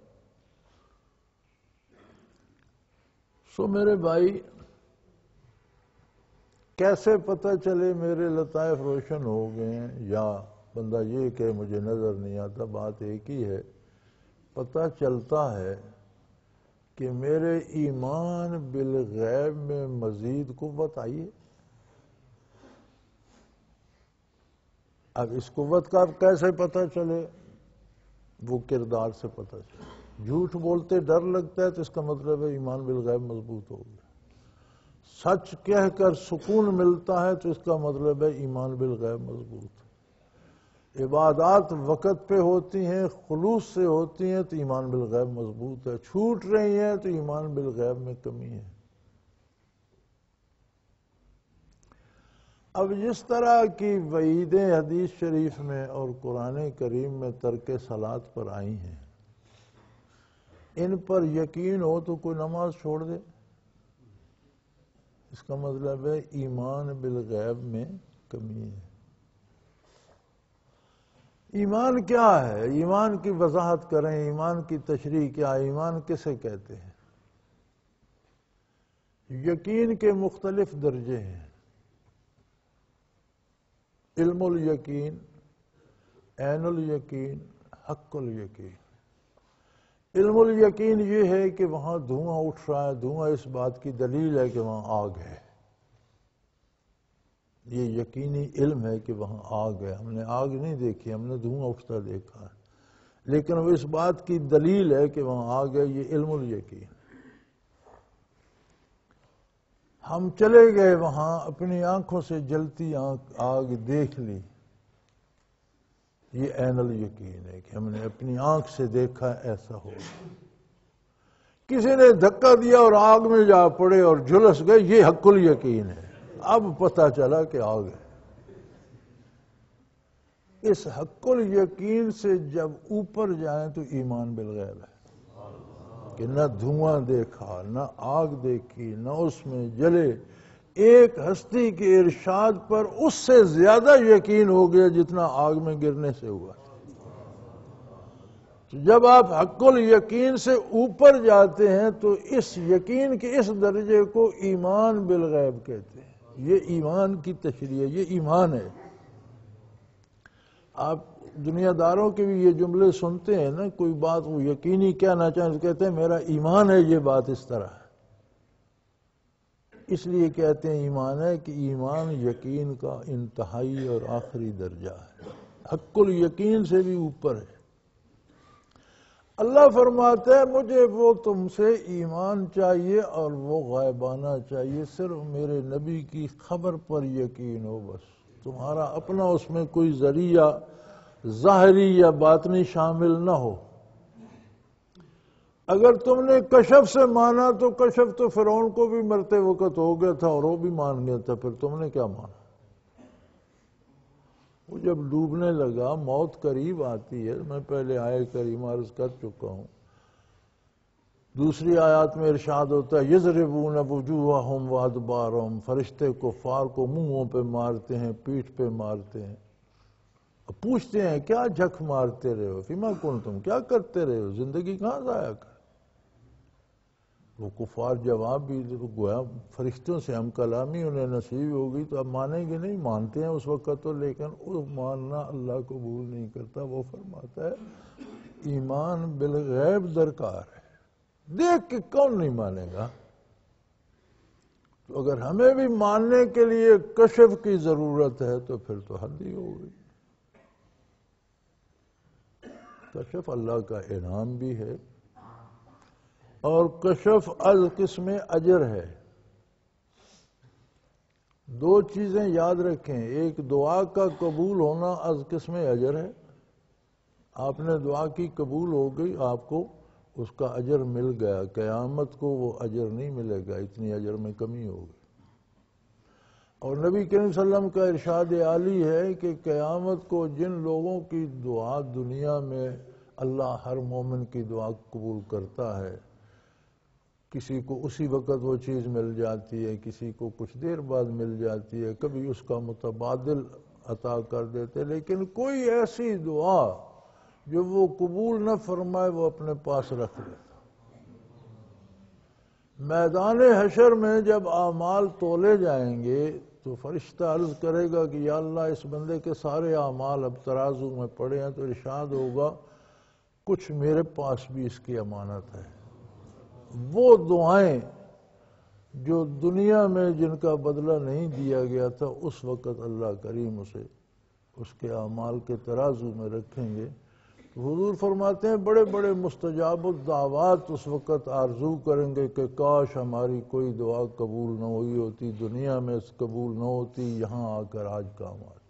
سو میرے بھائی، کیسے پتہ چلے میرے لطائف روشن ہو گئے ہیں یا بندہ یہ کہ مجھے نظر نہیں آتا؟ بات ایک ہی ہے. پتہ چلتا ہے کہ میرے ایمان بالغیب میں مزید قوت آئی ہے. اب اس قوت کا کیسے پتہ چلے؟ وہ کردار سے پتہ چلے. جھوٹ بولتے ڈر لگتا ہے تو اس کا مطلب ہے ایمان بالغیب مضبوط ہو گیا. سچ کہہ کر سکون ملتا ہے تو اس کا مطلب ہے ایمان بالغیب مضبوط. عبادات وقت پہ ہوتی ہیں، خلوص سے ہوتی ہیں تو ایمان بالغیب مضبوط ہے. چھوٹ رہی ہیں تو ایمان بالغیب میں کمی ہے. اب جس طرح کی وعیدیں حدیث شریف میں اور قرآن کریم میں ترک صلاۃ پر آئی ہیں، ان پر یقین ہو تو کوئی نماز چھوڑ دے، اس کا مطلب ہے ایمان بالغیب میں کمی ہے. ایمان کیا ہے؟ ایمان کی وضاحت کریں، ایمان کی تشریح کیا ہے؟ ایمان کسے کہتے ہیں؟ یقین کے مختلف درجے ہیں، علم الیقین، عین الیقین، حق الیقین۔ علم الیقین یہ ہے کہ وہاں دھواں اٹھ رہا ہے، دھواں اس بات کی دلیل ہے کہ وہاں آگ ہے، یہ یقینی علم ہے کہ وہاں آگ ہے۔ ہم نے آگ نہیں دیکھی، ہم نے دھواں اٹھتا دیکھا ہے، لیکن وہ اس بات کی دلیل ہے کہ وہاں آگ ہے، یہ علم الیقین۔ ہم چلے گئے وہاں، اپنی آنکھوں سے جلتی آگ دیکھ لی، یہ عین الیقین ہے کہ ہم نے اپنی آنکھ سے دیکھا ایسا ہو۔ کسی نے دھکا دیا اور آگ میں جا پڑے اور جھلس گئے، یہ حق الیقین ہے، اب پتہ چلا کہ آگ ہے۔ اس حق الیقین سے جب اوپر جائیں تو ایمان بالغیب ہے، کہ نہ دھواں دیکھا، نہ آگ دیکھی، نہ اس میں جلے، ایک ہستی کے ارشاد پر اس سے زیادہ یقین ہو گیا جتنا آگ میں گرنے سے ہوا۔ جب آپ حق الیقین سے اوپر جاتے ہیں تو اس یقین کے اس درجے کو ایمان بالغیب کہتے ہیں۔ یہ ایمان کی تشریح ہے، یہ ایمان ہے۔ آپ دنیا داروں کے بھی یہ جملے سنتے ہیں نا، کوئی بات وہ یقینی کہنا چاہیں تو کہتے ہیں میرا ایمان ہے یہ بات اس طرح ہے۔ اس لیے کہتے ہیں ایمان ہے کہ ایمان یقین کا انتہائی اور آخری درجہ ہے، حق الیقین سے بھی اوپر ہے۔ اللہ فرماتا ہے مجھے وہ تم سے ایمان چاہیے اور وہ غائبانہ چاہیے، صرف میرے نبی کی خبر پر یقین ہو، بس تمہارا اپنا اس میں کوئی ذریعہ ظاہری یا باطنی شامل نہ ہو۔ اگر تم نے کشف سے مانا تو کشف تو فرعون کو بھی مرتے وقت ہو گیا تھا اور وہ بھی مان گیا تھا، پھر تم نے کیا مانا؟ وہ جب ڈوبنے لگا، موت قریب آتی ہے، میں پہلے آیے کریمہ عرض کر چکا ہوں، دوسری آیات میں ارشاد ہوتا ہے یضربون وجوہہم وادبارہم، فرشتے کفار کو منہوں پہ مارتے ہیں، پیٹھ پہ مارتے ہیں، پوچھتے ہیں کیا جھک مارتے رہے ہو، فیما کنتم، کیا کرتے رہے ہو، زندگی کہاں ضائع کر۔ وہ کفار جواب بھی گویا فرشتوں سے ہم کلامی انہیں نصیب ہوگی تو اب مانیں گے نہیں، مانتے ہیں اس وقت تو، لیکن وہ ماننا اللہ قبول نہیں کرتا۔ وہ فرماتا ہے ایمان بالغیب درکار ہے، دیکھ کے کون نہیں مانے گا؟ تو اگر ہمیں بھی ماننے کے لیے کشف کی ضرورت ہے تو پھر تو حد ہی ہو گئی۔ کشف اللہ کا انعام بھی ہے اور کشف از قسم اجر ہے۔ دو چیزیں یاد رکھیں، ایک دعا کا قبول ہونا از قسم اجر ہے، آپ نے دعا کی قبول ہو گئی، آپ کو اس کا اجر مل گیا، قیامت کو وہ اجر نہیں ملے گا، اتنی اجر میں کمی ہوگی۔ اور نبی کریم صلی اللہ علیہ وسلم کا ارشاد عالی ہے کہ قیامت کو جن لوگوں کی دعا دنیا میں اللہ ہر مومن کی دعا قبول کرتا ہے، کسی کو اسی وقت وہ چیز مل جاتی ہے، کسی کو کچھ دیر بعد مل جاتی ہے، کبھی اس کا متبادل عطا کر دیتے، لیکن کوئی ایسی دعا جو وہ قبول نہ فرمائے وہ اپنے پاس رکھ لیتا۔ میدان حشر میں جب اعمال تولے جائیں گے تو فرشتہ عرض کرے گا کہ یا اللہ اس بندے کے سارے اعمال اب ترازو میں پڑے ہیں، تو ارشاد ہوگا کچھ میرے پاس بھی اس کی امانت ہے۔ وہ دعائیں جو دنیا میں جن کا بدلہ نہیں دیا گیا تھا، اس وقت اللہ کریم اسے اس کے اعمال کے ترازو میں رکھیں گے۔ حضور فرماتے ہیں بڑے بڑے مستجاب الدعوات اس وقت آرزو کریں گے کہ کاش ہماری کوئی دعا قبول نہ ہوئی ہوتی، دنیا میں قبول نہ ہوتی، یہاں آ کر آج کام آتی۔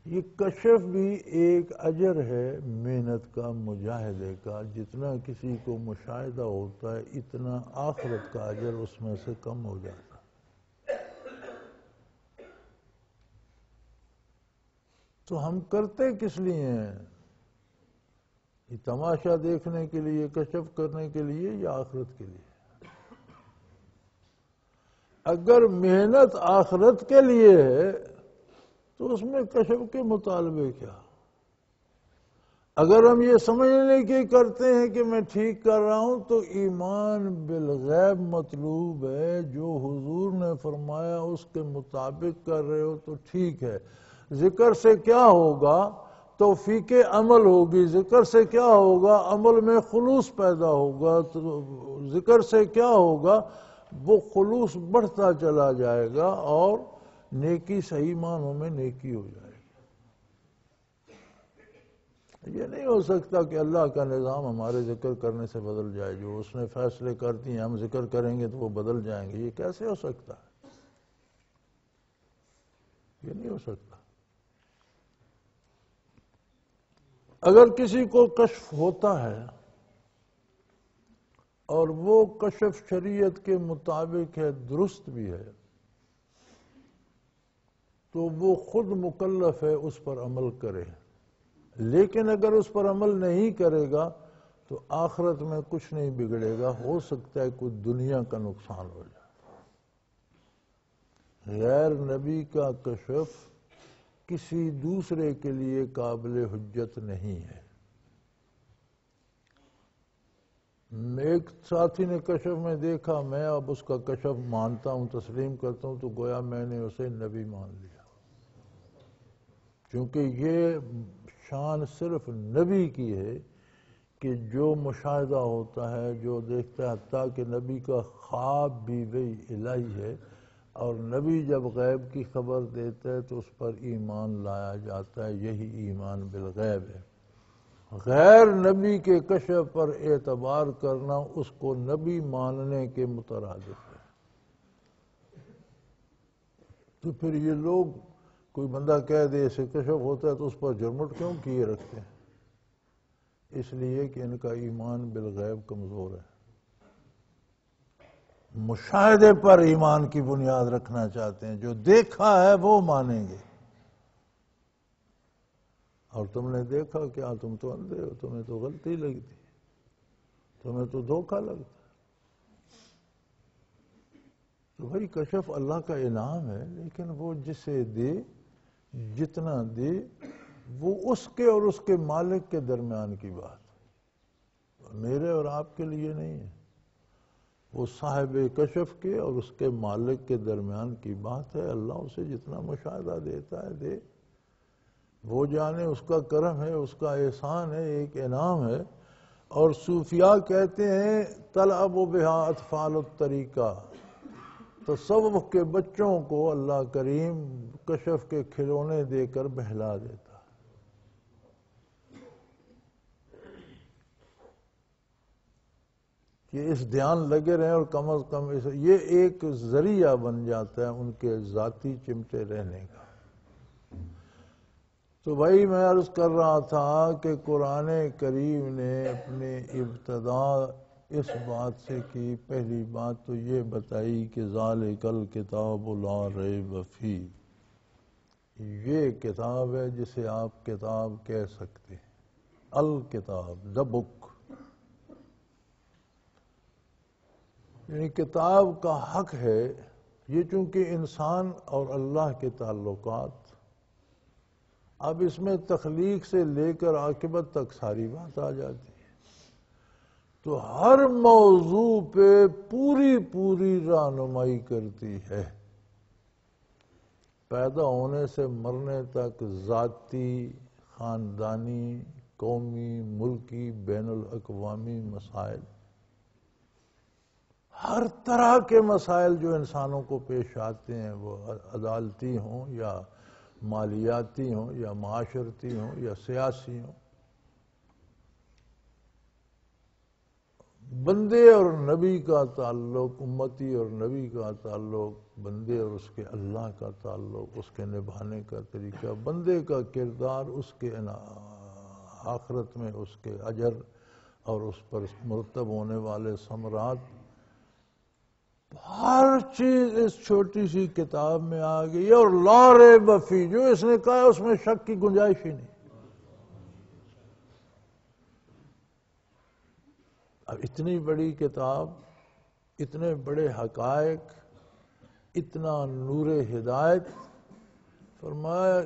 یہ کشف بھی ایک اجر ہے محنت کا، مجاہدے کا، جتنا کسی کو مشاہدہ ہوتا ہے اتنا آخرت کا اجر اس میں سے کم ہو جاتا ہے۔ تو ہم کرتے کس لیے ہیں؟ یہ تماشا دیکھنے کے لیے، کشف کرنے کے لیے، یا آخرت کے لیے؟ اگر محنت آخرت کے لیے ہے تو اس میں کشف کے مطالبے کیا؟ اگر ہم یہ سمجھنے کی کرتے ہیں کہ میں ٹھیک کر رہا ہوں تو ایمان بالغیب مطلوب ہے، جو حضور نے فرمایا اس کے مطابق کر رہے ہو تو ٹھیک ہے۔ ذکر سے کیا ہوگا؟ توفیق عمل ہوگی۔ ذکر سے کیا ہوگا؟ عمل میں خلوص پیدا ہوگا۔ ذکر سے کیا ہوگا؟ وہ خلوص بڑھتا چلا جائے گا اور نیکی صحیح معنوں میں نیکی ہو جائے گی۔ یہ نہیں ہو سکتا کہ اللہ کا نظام ہمارے ذکر کرنے سے بدل جائے، جو اس نے فیصلے کر دیے ہم ذکر کریں گے تو وہ بدل جائیں گے۔ یہ کیسے ہو سکتا ہے؟ یہ نہیں ہو سکتا۔ اگر کسی کو کشف ہوتا ہے اور وہ کشف شریعت کے مطابق ہے، درست بھی ہے، تو وہ خود مکلف ہے اس پر عمل کرے۔ لیکن اگر اس پر عمل نہیں کرے گا تو آخرت میں کچھ نہیں بگڑے گا، ہو سکتا ہے کوئی دنیا کا نقصان ہو جائے۔ غیر نبی کا کشف کسی دوسرے کے لیے قابل حجت نہیں ہے۔ ایک ساتھی نے کشف میں دیکھا، میں اب اس کا کشف مانتا ہوں، تسلیم کرتا ہوں، تو گویا میں نے اسے نبی مان لیا، کیونکہ یہ شان صرف نبی کی ہے کہ جو مشاہدہ ہوتا ہے، جو دیکھتا ہے، حتیٰ کہ نبی کا خواب بھی وحی الہی ہے، اور نبی جب غیب کی خبر دیتا ہے تو اس پر ایمان لایا جاتا ہے۔ یہی ایمان بالغیب ہے۔ غیر نبی کے کشف پر اعتبار کرنا اس کو نبی ماننے کے مترادف ہے۔ تو پھر یہ لوگ، کوئی بندہ کہہ دے اسے کشف ہوتا ہے تو اس پر جرمٹ کیوں کیے رکھتے ہیں؟ اس لیے کہ ان کا ایمان بالغیب کمزور ہے۔ مشاہدے پر ایمان کی بنیاد رکھنا چاہتے ہیں، جو دیکھا ہے وہ مانیں گے۔ اور تم نے دیکھا کیا؟ تم تو اندھے ہو، تمہیں تو غلطی لگتی، تمہیں تو دھوکہ لگتا۔ تو بھائی کشف اللہ کا انعام ہے، لیکن وہ جسے دے، جتنا دے، وہ اس کے اور اس کے مالک کے درمیان کی بات، میرے اور آپ کے لیے نہیں ہے۔ وہ صاحب کشف کے اور اس کے مالک کے درمیان کی بات ہے۔ اللہ اسے جتنا مشاہدہ دیتا ہے دے، وہ جانے، اس کا کرم ہے، اس کا احسان ہے، ایک انعام ہے۔ اور صوفیاء کہتے ہیں تلعب بہا اطفال الطریقہ، تصوف کے بچوں کو اللہ کریم کشف کے کھلونے دے کر بہلا دیتا۔ کہ اس دھیان لگے رہیں اور کم از کم یہ ایک ذریعہ بن جاتا ہے ان کے ذاتی چمٹے رہنے کا۔ تو بھائی میں عرض کر رہا تھا کہ قرآن کریم نے اپنی ابتدا اس بات سے کی، پہلی بات تو یہ بتائی کہ ذالک الکتاب لا ریب فیہ، یہ کتاب ہے جسے آپ کتاب کہہ سکتے ہیں، الکتاب، دا بک، یعنی کتاب کا حق ہے۔ یہ چونکہ انسان اور اللہ کے تعلقات، اب اس میں تخلیق سے لے کر عاقبت تک ساری بات آ جاتی ہے، تو ہر موضوع پہ پوری رہنمائی کرتی ہے، پیدا ہونے سے مرنے تک، ذاتی، خاندانی، قومی، ملکی، بین الاقوامی مسائل، ہر طرح کے مسائل جو انسانوں کو پیش آتے ہیں، وہ عدالتی ہوں یا مالیاتی ہوں یا معاشرتی ہوں یا سیاسی ہوں، بندے اور نبی کا تعلق، امتی اور نبی کا تعلق، بندے اور اس کے اللہ کا تعلق، اس کے نبھانے کا طریقہ، بندے کا کردار، اس کے آخرت میں اس کے اجر اور اس پر مرتب ہونے والے ثمرات، ہر چیز اس چھوٹی سی کتاب میں آ گئی، اور لا ریب فیہ، جو اس نے کہا اس میں شک کی گنجائش ہی نہیں۔ اب اتنی بڑی کتاب، اتنے بڑے حقائق، اتنا نور ہدایت، فرمایا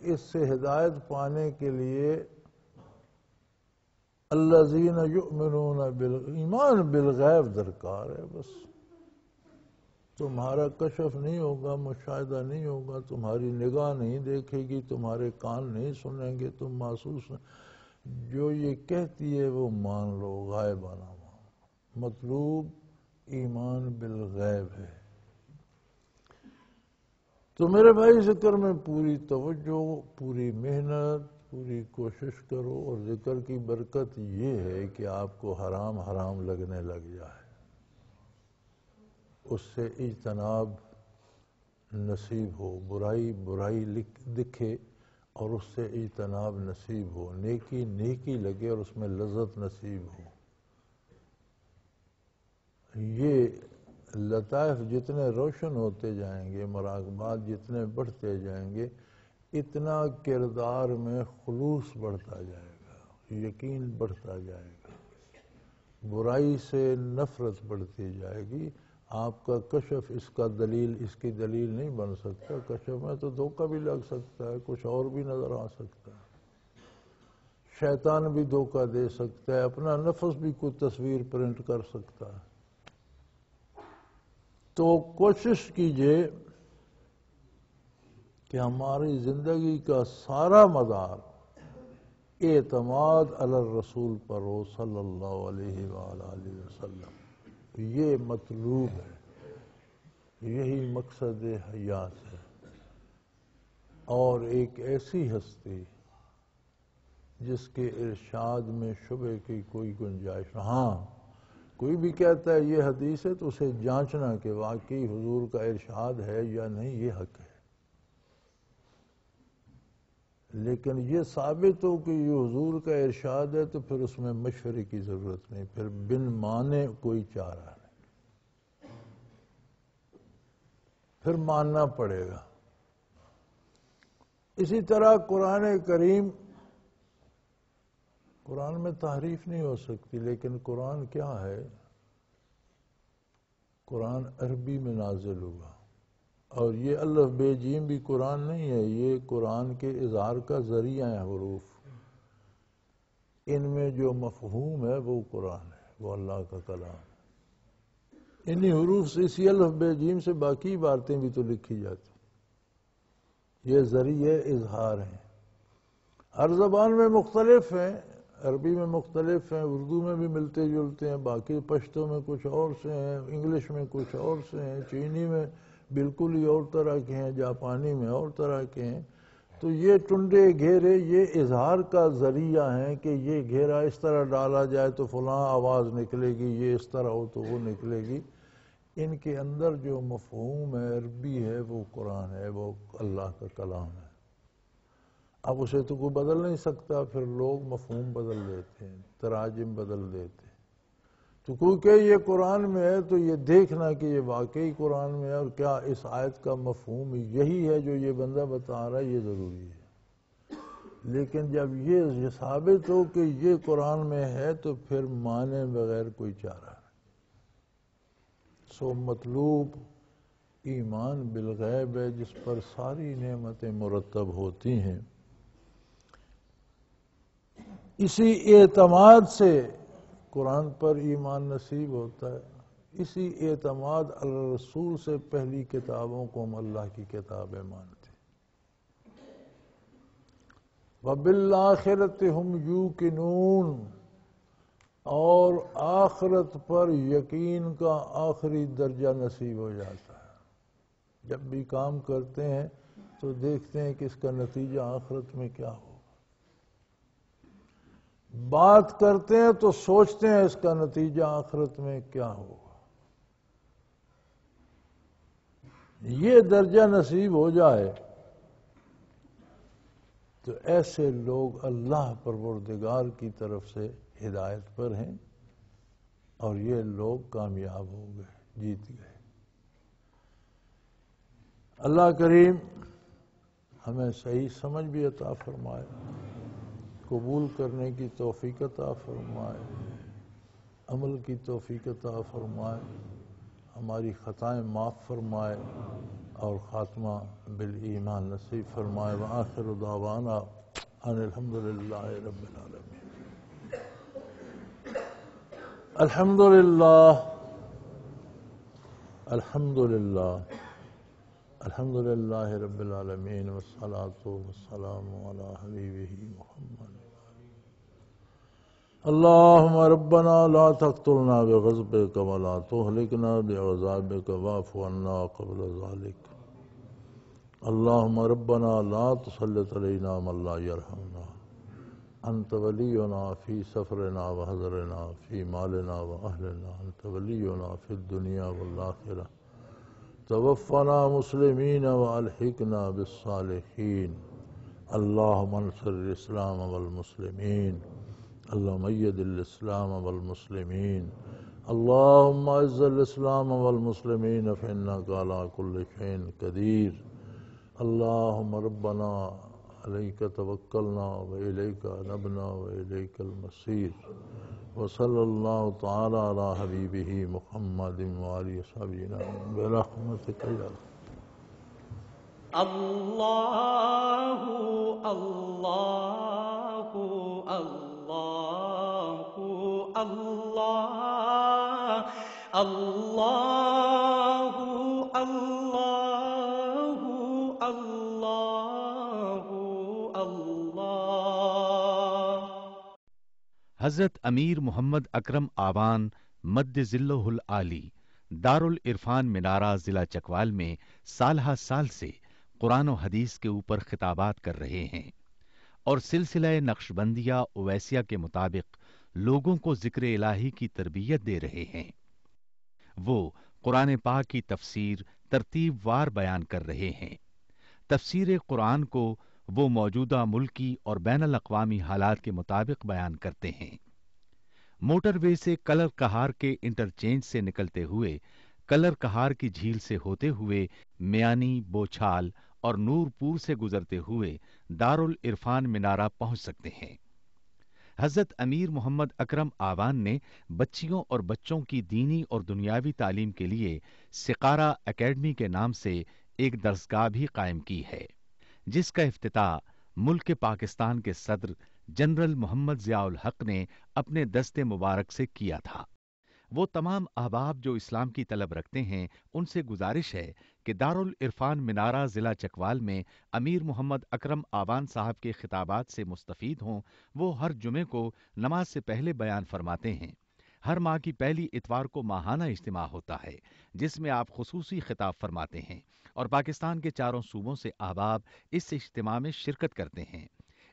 اس سے ہدایت پانے کے لیے الذین یؤمنون ایمان بالغیب درکار ہے. بس تمہارا کشف نہیں ہوگا، مشاہدہ نہیں ہوگا، تمہاری نگاہ نہیں دیکھے گی، تمہارے کان نہیں سنیں گے، تم محسوس نہیں، جو یہ کہتی ہے وہ مان لو، غائبانہ مان. مطلوب ایمان بالغیب ہے. تو میرے بھائی ذکر میں پوری توجہ، پوری محنت، پوری کوشش کرو، اور ذکر کی برکت یہ ہے کہ آپ کو حرام حرام لگنے لگ جائے، اس سے اجتناب نصیب ہو، برائی برائی دکھے اور اس سے اجتناب نصیب ہو، نیکی نیکی لگے اور اس میں لذت نصیب ہو. یہ لطائف جتنے روشن ہوتے جائیں گے، مراقبات جتنے بڑھتے جائیں گے، اتنا کردار میں خلوص بڑھتا جائے گا، یقین بڑھتا جائے گا، برائی سے نفرت بڑھتی جائے گی. آپ کا کشف اس کی دلیل نہیں بن سکتا. کشف میں تو دھوکہ بھی لگ سکتا ہے، کچھ اور بھی نظر آ سکتا ہے، شیطان بھی دھوکہ دے سکتا ہے، اپنا نفس بھی کوئی تصویر پرنٹ کر سکتا ہے. تو کوشش کیجئے کہ ہماری زندگی کا سارا مدار اعتماد علی الرسول پر ہو صلی اللہ علیہ وآلہ وسلم. یہ مطلوب ہے، یہی مقصد حیات ہے. اور ایک ایسی ہستی جس کے ارشاد میں شبہ کی کوئی گنجائش. ہاں کوئی بھی کہتا ہے یہ حدیث ہے تو اسے جانچنا کہ واقعی حضور کا ارشاد ہے یا نہیں، یہ حق ہے. لیکن یہ ثابت ہو کہ یہ حضور کا ارشاد ہے تو پھر اس میں مشورے کی ضرورت نہیں، پھر بن مانے کوئی چارہ نہیں، پھر ماننا پڑے گا. اسی طرح قرآن کریم، قرآن میں تحریف نہیں ہو سکتی، لیکن قرآن کیا ہے؟ قرآن عربی میں نازل ہوا، اور یہ الف بے جیم بھی قرآن نہیں ہے، یہ قرآن کے اظہار کا ذریعہ ہے. حروف ان میں جو مفہوم ہے وہ قرآن ہے، وہ اللہ کا کلام ہے. انہی حروف سے، اسی الف بے جیم سے باقی عبارتیں بھی تو لکھی جاتی. یہ ذریعے اظہار ہیں، ہر زبان میں مختلف ہیں. عربی میں مختلف ہیں، اردو میں بھی ملتے جلتے ہیں، باقی پشتو میں کچھ اور سے ہیں، انگلش میں کچھ اور سے ہیں، چینی میں بالکل ہی اور طرح کے ہیں، جاپانی میں اور طرح کے ہیں. تو یہ ٹنڈے گھیرے یہ اظہار کا ذریعہ ہیں کہ یہ گھیرا اس طرح ڈالا جائے تو فلاں آواز نکلے گی، یہ اس طرح ہو تو وہ نکلے گی. ان کے اندر جو مفہوم ہے عربی ہے وہ قرآن ہے، وہ اللہ کا کلام ہے. اب اسے تو کوئی بدل نہیں سکتا، پھر لوگ مفہوم بدل دیتے ہیں، تراجم بدل دیتے ہیں. تو کوئی کہ یہ قرآن میں ہے تو یہ دیکھنا کہ یہ واقعی قرآن میں ہے، اور کیا اس آیت کا مفہوم یہی ہے جو یہ بندہ بتا رہا ہے، یہ ضروری ہے. لیکن جب یہ ثابت ہو کہ یہ قرآن میں ہے تو پھر مانے بغیر کوئی چارہ نہیں. سو مطلوب ایمان بالغیب ہے جس پر ساری نعمتیں مرتب ہوتی ہیں. اسی اعتماد سے قرآن پر ایمان نصیب ہوتا ہے. اسی اعتماد علی رسول سے پہلی کتابوں کو ہم اللہ کی کتابیں مانتے ہیں. وَبِالْآخِرَةِ هُمْ يُوقِنُونَ، اور آخرت پر یقین کا آخری درجہ نصیب ہو جاتا ہے. جب بھی کام کرتے ہیں تو دیکھتے ہیں کہ اس کا نتیجہ آخرت میں کیا ہو. بات کرتے ہیں تو سوچتے ہیں اس کا نتیجہ آخرت میں کیا ہوگا. یہ درجہ نصیب ہو جائے تو ایسے لوگ اللہ پروردگار کی طرف سے ہدایت پر ہیں، اور یہ لوگ کامیاب ہو گئے، جیت گئے. اللہ کریم ہمیں صحیح سمجھ بھی عطا فرمائے، قبول کرنے کی توفیق عطا فرمائے، عمل کی توفیق عطا فرمائے، ہماری خطائیں معاف فرمائے. اور خاتمہ بالایمان نصیب فرمائے۔ وآخر دعوانا ان الحمدللہ رب العالمین۔ الحمدللہ الحمدللہ الحمدللہ رب العالمین، والصلاة والسلام علی حبیبہ محمد۔ اللہم ربنا لا تقتلنا بغضبک ولا تہلکنا بعذابک واعف عنا قبل ذلک۔ اللہم ربنا لا تسلط علینا من لا یرحمنا، انت ولینا فی سفرنا وحضرنا فی مالنا واہلنا، انت ولینا فی الدنیا والآخرہ، توفنا مسلمین والحقنا بالصالحین۔ اللہم انصر الاسلام والمسلمین، اللہم اید الاسلام والمسلمین، اللہم اعز الاسلام والمسلمین فإنک علی کل شیء قدیر۔ اللہم ربنا علیک توکلنا وإلیک انبنا وإلیک المصیر، وصلی اللہ تعالی علی حبیبہ محمد وآلہ وصحبہ برحمتک یا اللہ اللہ اللہ اللہ اللہ اللہ اللہ اللہ۔ حضرت امیر محمد اکرم آوان مد ظلہ العالی دارالعرفان منارہ ضلع چکوال میں سالہ سال سے قرآن و حدیث کے اوپر خطابات کر رہے ہیں اور سلسلہ نقشبندیہ اویسیہ کے مطابق لوگوں کو ذکر الہی کی تربیت دے رہے ہیں۔ وہ قرآن پاک کی تفسیر ترتیب وار بیان کر رہے ہیں۔ تفسیر قرآن کو وہ موجودہ ملکی اور بین الاقوامی حالات کے مطابق بیان کرتے ہیں۔ موٹر وے سے کلر کہار کے انٹرچینج سے نکلتے ہوئے، کلر کہار کی جھیل سے ہوتے ہوئے میانی، بوچھال اور نورپور سے گزرتے ہوئے دارالعرفان منارہ پہنچ سکتے ہیں۔ حضرت امیر محمد اکرم آوان نے بچیوں اور بچوں کی دینی اور دنیاوی تعلیم کے لیے سقارہ اکیڈمی کے نام سے ایک درسگاہ بھی قائم کی ہے، جس کا افتتاح ملک پاکستان کے صدر جنرل محمد ضیاء الحق نے اپنے دست مبارک سے کیا تھا۔ وہ تمام احباب جو اسلام کی طلب رکھتے ہیں ان سے گزارش ہے کہ دارالعرفان منارہ ضلع چکوال میں امیر محمد اکرم آوان صاحب کے خطابات سے مستفید ہوں۔ وہ ہر جمعے کو نماز سے پہلے بیان فرماتے ہیں۔ ہر ماہ کی پہلی اتوار کو ماہانہ اجتماع ہوتا ہے جس میں آپ خصوصی خطاب فرماتے ہیں اور پاکستان کے چاروں صوبوں سے احباب اس اجتماع میں شرکت کرتے ہیں۔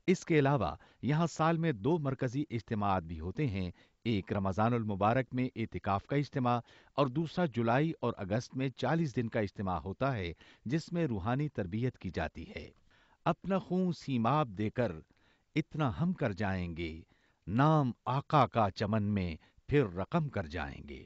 اس کے علاوہ یہاں سال میں 2 مرکزی اجتماعات بھی ہوتے ہیں، ایک رمضان المبارک میں اعتکاف کا اجتماع اور دوسرا جولائی اور اگست میں 40 دن کا اجتماع ہوتا ہے جس میں روحانی تربیت کی جاتی ہے۔ اپنا خون سیماب دے کر اتنا ہم کر جائیں گے، نام آقا کا چمن میں پھر رقم کر جائیں گے۔